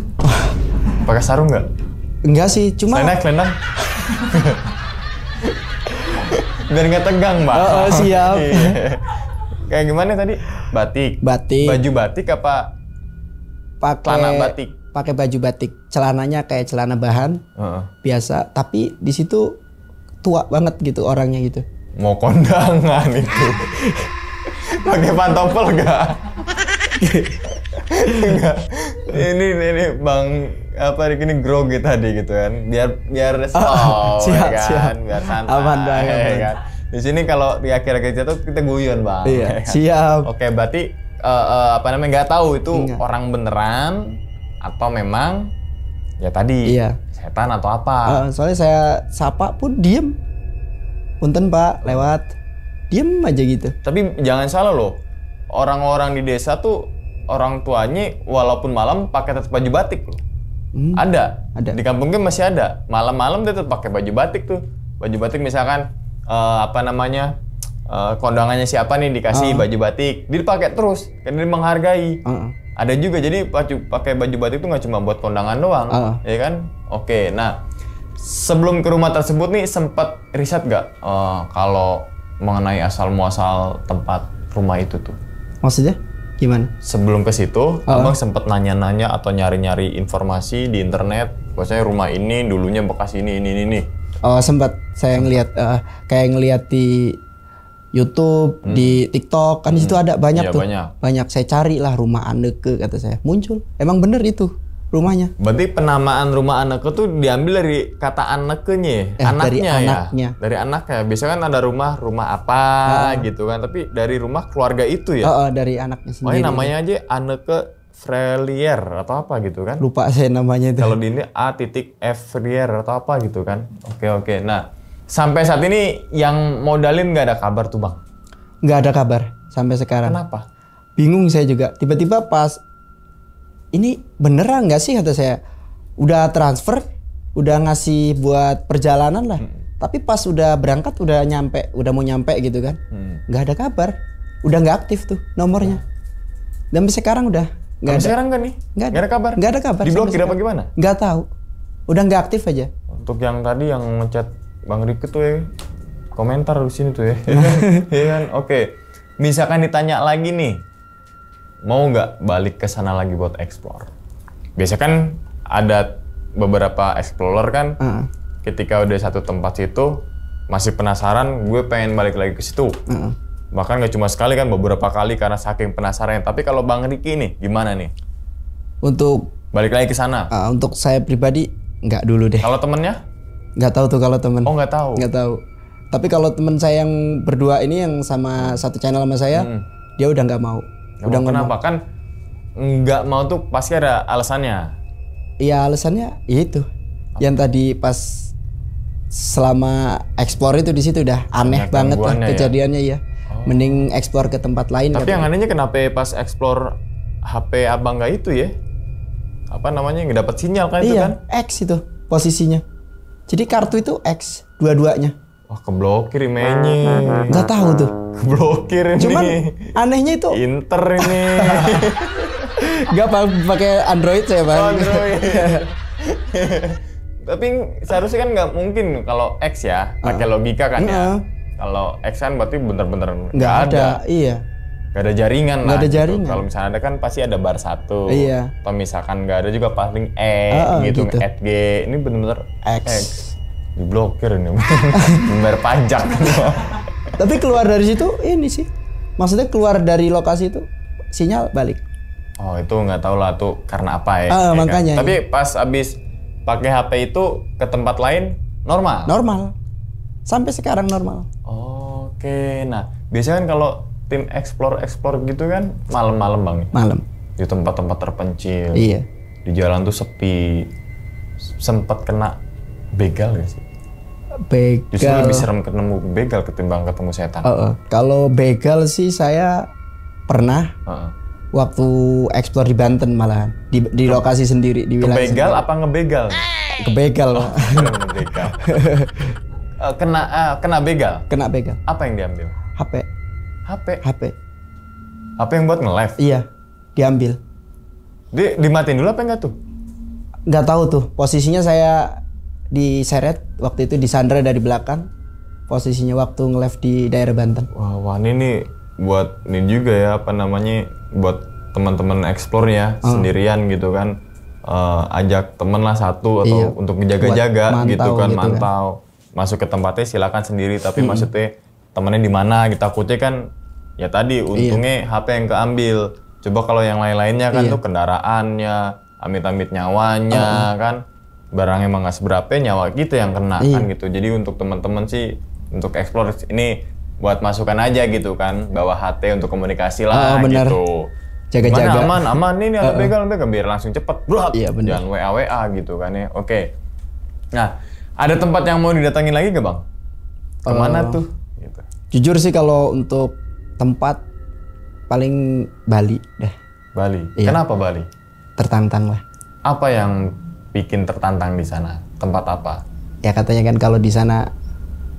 [SPEAKER 2] Pakai sarung nggak?
[SPEAKER 1] Enggak sih, cuma
[SPEAKER 2] Selendang. Biar nggak tegang, Mbak.
[SPEAKER 1] Siap.
[SPEAKER 2] Kayak gimana tadi? Batik. Baju batik apa? Celana batik.
[SPEAKER 1] Pakai baju batik. Celananya kayak celana bahan. Biasa, tapi di situ tua banget gitu orangnya gitu.
[SPEAKER 2] Mau kondangan itu. Pakai pantofel nggak? Enggak. Ini Bang ini grogi tadi gitu kan. Biar slow
[SPEAKER 1] siap,
[SPEAKER 2] kan.
[SPEAKER 1] siap.
[SPEAKER 2] Biar santai.
[SPEAKER 1] Aman banget.
[SPEAKER 2] Kan. Di sini kalau di akhir-akhir jatuh kita guyon, Bang.
[SPEAKER 1] Iya,
[SPEAKER 2] kan?
[SPEAKER 1] siap.
[SPEAKER 2] Oke, berarti nggak tahu itu orang beneran atau memang ya tadi setan atau apa.
[SPEAKER 1] Soalnya saya sapa pun diem. Punten Pak, lewat. Diem aja gitu.
[SPEAKER 2] Tapi jangan salah loh. Orang-orang di desa tuh orang tuanya walaupun malam pakai tetap baju batik loh. Ada. Di kampungnya masih ada. Malam-malam dia tetap pakai baju batik tuh. Baju batik misalkan kondangannya siapa nih dikasih baju batik, dia dipakai terus, karena dia menghargai. Ada juga jadi pakai baju batik itu nggak cuma buat kondangan doang, ya kan? Oke, nah sebelum ke rumah tersebut nih sempat riset nggak kalau mengenai asal muasal tempat rumah itu tuh?
[SPEAKER 1] Maksudnya gimana?
[SPEAKER 2] Sebelum ke situ, abang sempat nanya-nanya atau nyari-nyari informasi di internet, bahwasanya rumah ini dulunya bekas ini.
[SPEAKER 1] Oh sempat saya ngelihat kayak ngelihat di YouTube, di TikTok kan di situ ada banyak tuh. Banyak saya cari lah rumah Anneke kata saya. Muncul. Emang bener itu rumahnya.
[SPEAKER 2] Berarti penamaan rumah Anneke tuh diambil dari kata Anneke-nya, anaknya. Dari anaknya. Biasanya kan ada rumah apa gitu kan, tapi dari rumah keluarga itu ya.
[SPEAKER 1] Dari anaknya sendiri.
[SPEAKER 2] Namanya aja Anneke Frelier atau apa gitu kan?
[SPEAKER 1] Lupa saya namanya itu.
[SPEAKER 2] Kalau di ini A.F. Frier atau apa gitu kan? Oke. Nah, sampai saat ini yang modalin nggak ada kabar tuh Bang?
[SPEAKER 1] Nggak ada kabar sampai sekarang.
[SPEAKER 2] Kenapa?
[SPEAKER 1] Bingung saya juga. Tiba-tiba pas ini beneran nggak sih kata saya. Udah transfer, udah ngasih buat perjalanan lah. Tapi pas udah berangkat, udah mau nyampe gitu kan. Nggak ada kabar. Udah nggak aktif tuh nomornya. Dan sampai sekarang udah nggak ada.
[SPEAKER 2] Sekarang kan nih? Nggak ada kabar?
[SPEAKER 1] Nggak ada kabar.
[SPEAKER 2] Diblokir apa gimana?
[SPEAKER 1] Nggak tahu. Udah nggak aktif aja.
[SPEAKER 2] Untuk yang tadi yang ngechat Bang Riki tuh ya, komentar di sini tuh ya. Iya kan? Oke. Misalkan ditanya lagi nih, mau nggak balik ke sana lagi buat explore? Biasa kan ada beberapa explorer kan, ketika udah satu tempat situ, masih penasaran, gue pengen balik lagi ke situ. Bahkan nggak cuma sekali kan, beberapa kali karena saking penasaran. Tapi kalau Bang Riki nih, gimana nih?
[SPEAKER 1] Untuk
[SPEAKER 2] balik lagi ke sana?
[SPEAKER 1] Untuk saya pribadi, nggak dulu deh.
[SPEAKER 2] Kalau temennya?
[SPEAKER 1] Nggak tahu tuh kalau temen.
[SPEAKER 2] Oh nggak tahu?
[SPEAKER 1] Nggak tahu. Tapi kalau temen saya yang berdua ini yang sama satu channel sama saya, dia udah nggak mau. Udah
[SPEAKER 2] kenapa? Kan nggak mau tuh pasti ada alasannya.
[SPEAKER 1] Iya alasannya itu. Yang tadi pas selama explore itu di situ udah aneh banget lah kejadiannya ya. Mending explore ke tempat lain.
[SPEAKER 2] Tapi yang anehnya kenapa pas explore HP abang nggak itu ya? Apa namanya nggak dapat sinyal kan itu kan?
[SPEAKER 1] X itu posisinya. Jadi kartu itu X dua-duanya.
[SPEAKER 2] Wah keblokir emailnya.
[SPEAKER 1] Nggak tahu tuh.
[SPEAKER 2] Keblokir ini.
[SPEAKER 1] Cuman anehnya itu.
[SPEAKER 2] Inter ini.
[SPEAKER 1] Nggak pakai Android saya Bang.
[SPEAKER 2] Oh, Android. Tapi seharusnya kan nggak mungkin kalau X ya, pakai logika kan ya. Kalau X kan berarti bener-bener nggak ada.
[SPEAKER 1] Iya.
[SPEAKER 2] Nggak ada jaringan lah.
[SPEAKER 1] Nggak ada jaringan.
[SPEAKER 2] Gitu. Kalau misalnya ada kan pasti ada bar 1.
[SPEAKER 1] Iya.
[SPEAKER 2] Atau misalkan nggak ada juga paling gitu. G. Ini bener-bener X. Diblokir ini. Membayar pajak.
[SPEAKER 1] Tapi keluar dari situ ini sih. Maksudnya keluar dari lokasi itu sinyal balik.
[SPEAKER 2] Oh itu nggak tahu lah tuh karena apa ya.
[SPEAKER 1] Makanya.
[SPEAKER 2] Kan? Tapi pas abis pakai HP itu ke tempat lain normal?
[SPEAKER 1] Normal. Sampai sekarang normal.
[SPEAKER 2] Oke. Nah biasanya kan kalau tim explore gitu kan malam-malam Bang.
[SPEAKER 1] Malam.
[SPEAKER 2] Di tempat-tempat terpencil.
[SPEAKER 1] Iya.
[SPEAKER 2] Di jalan tuh sepi. Sempat kena begal gak sih?
[SPEAKER 1] Begal.
[SPEAKER 2] Justru lebih serem ketemu begal ketimbang ketemu setan.
[SPEAKER 1] Kalau begal sih saya pernah. Waktu explore di Banten malahan, di lokasi sendiri di wilayah.
[SPEAKER 2] Kebegal apa ngebegal?
[SPEAKER 1] Kebegal, Pak.
[SPEAKER 2] Ngebegal. Kena begal.
[SPEAKER 1] Kena begal.
[SPEAKER 2] Apa yang diambil?
[SPEAKER 1] HP.
[SPEAKER 2] HP yang buat nge-live?
[SPEAKER 1] Iya, diambil.
[SPEAKER 2] Dimatiin dulu apa enggak tuh?
[SPEAKER 1] Nggak tahu tuh. Posisinya saya diseret waktu itu, disandra dari belakang. Posisinya waktu nge-live di daerah Banten.
[SPEAKER 2] Wah, ini buat ini juga ya, apa namanya, buat teman-teman explore ya, sendirian gitu kan. Ajak temen lah satu atau untuk menjaga-jaga gitu kan, mantau. Masuk ke tempatnya silakan sendiri, tapi maksudnya temennya di mana gitu. Takutnya kan ya tadi untungnya HP yang keambil. Coba kalau yang lain-lainnya kan tuh kendaraannya, amit-amit nyawanya kan, barang emang nggak seberapa, nyawa kita yang kena kan gitu. Jadi untuk teman-teman sih, untuk explore ini buat masukan aja gitu kan, bawa HT untuk komunikasi lah gitu.
[SPEAKER 1] Jaga-jaga.
[SPEAKER 2] Aman ini ada begal biar langsung cepet, bro.
[SPEAKER 1] Iya,
[SPEAKER 2] Jangan WA gitu kan ya. Oke. Nah, ada tempat yang mau didatangin lagi gak bang? Kemana tuh? Gitu.
[SPEAKER 1] Jujur sih kalau untuk tempat paling Bali deh.
[SPEAKER 2] Bali.
[SPEAKER 1] Iya.
[SPEAKER 2] Kenapa Bali?
[SPEAKER 1] Tertantang lah.
[SPEAKER 2] Apa yang bikin tertantang di sana? Tempat apa?
[SPEAKER 1] Ya katanya kan kalau di sana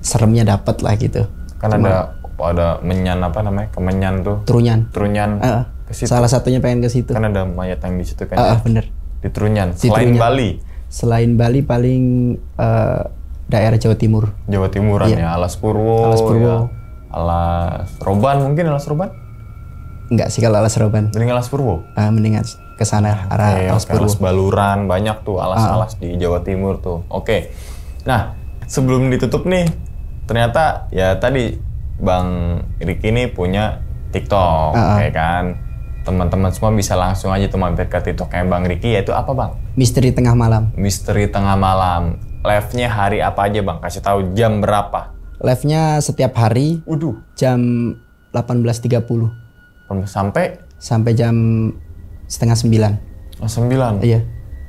[SPEAKER 1] seremnya dapat lah gitu.
[SPEAKER 2] Kan ada menyan apa namanya? Kemenyan tuh.
[SPEAKER 1] Trunyan.
[SPEAKER 2] Ke situ.
[SPEAKER 1] Salah satunya pengen ke situ.
[SPEAKER 2] Kan ada mayat yang di situ kan.
[SPEAKER 1] Bener.
[SPEAKER 2] Di Trunyan.
[SPEAKER 1] Di
[SPEAKER 2] Selain
[SPEAKER 1] Trunyan.
[SPEAKER 2] Bali.
[SPEAKER 1] Selain Bali paling daerah Jawa Timur.
[SPEAKER 2] Jawa Timuran ya. Alas Purwo. Ya. Alas Roban mungkin, Alas Roban?
[SPEAKER 1] Enggak sih kalau Alas Roban.
[SPEAKER 2] Mending Alas Purwo.
[SPEAKER 1] Mendingan ke sana arah Alas Purwo.
[SPEAKER 2] Alas Baluran, banyak tuh alas-alas di Jawa Timur tuh. Oke. Nah, sebelum ditutup nih, ternyata ya tadi Bang Ricky ini punya TikTok, ya kan? Teman-teman semua bisa langsung aja tuh mampir ke TikToknya Bang Ricky, yaitu apa Bang?
[SPEAKER 1] Misteri Tengah Malam.
[SPEAKER 2] Misteri Tengah Malam. Live-nya hari apa aja Bang? Kasih tahu jam berapa?
[SPEAKER 1] Live-nya setiap hari. Jam 18.30. Sampai jam setengah 9.
[SPEAKER 2] 9?
[SPEAKER 1] Iya.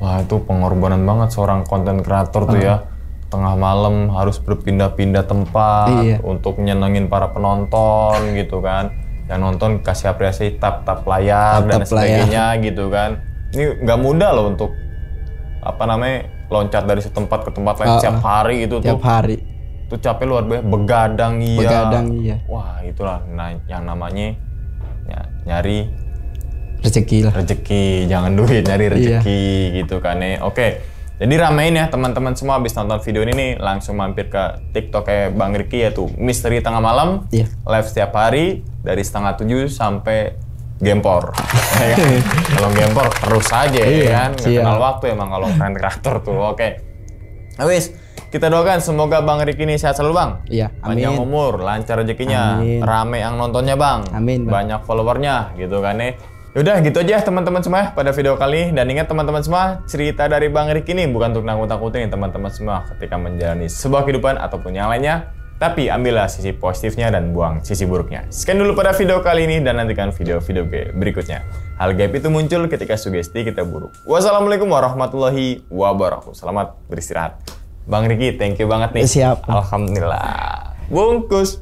[SPEAKER 2] Wah, itu pengorbanan banget seorang konten kreator tuh ya. Tengah malam harus berpindah-pindah tempat untuk nyenengin para penonton gitu kan. Yang nonton kasih apresiasi, tap layar dan sebagainya gitu kan. Ini nggak mudah loh untuk apa namanya, loncat dari setempat ke tempat lain setiap hari gitu.
[SPEAKER 1] Tiap hari.
[SPEAKER 2] Itu capek luar biasa, begadang iya.
[SPEAKER 1] Begadang iya.
[SPEAKER 2] Wah, itulah yang namanya nyari
[SPEAKER 1] rezeki lah.
[SPEAKER 2] Rezeki, jangan duit, nyari rezeki gitu kan ya. Oke. Jadi ramein ya teman-teman semua, habis nonton video ini nih langsung mampir ke TikTok kayak Bang Ricky, yaitu Misteri Tengah Malam. Live setiap hari dari 6:30 sampai gempor. Kalau gempor terus aja ya kan, nggak kenal waktu emang kalau konten kreator tuh. Oke. Habis kita doakan semoga Bang Ricky ini sehat selalu Bang.
[SPEAKER 1] Iya, amin.
[SPEAKER 2] Panjang umur, lancar rezekinya, rame yang nontonnya Bang.
[SPEAKER 1] Amin, Bang.
[SPEAKER 2] Banyak followernya gitu kan ya. Yaudah gitu aja teman-teman semua pada video kali ini. Dan ingat teman-teman semua, cerita dari Bang Ricky ini bukan untuk nakut-nakutin teman-teman semua ketika menjalani sebuah kehidupan ataupun yang lainnya. Tapi ambillah sisi positifnya dan buang sisi buruknya. Sekian dulu pada video kali ini dan nantikan video-video berikutnya. Hal gaib itu muncul ketika sugesti kita buruk. Wassalamualaikum warahmatullahi wabarakatuh. Selamat beristirahat. Bang Ricky, thank you banget nih.
[SPEAKER 1] Siap.
[SPEAKER 2] Alhamdulillah. Bungkus.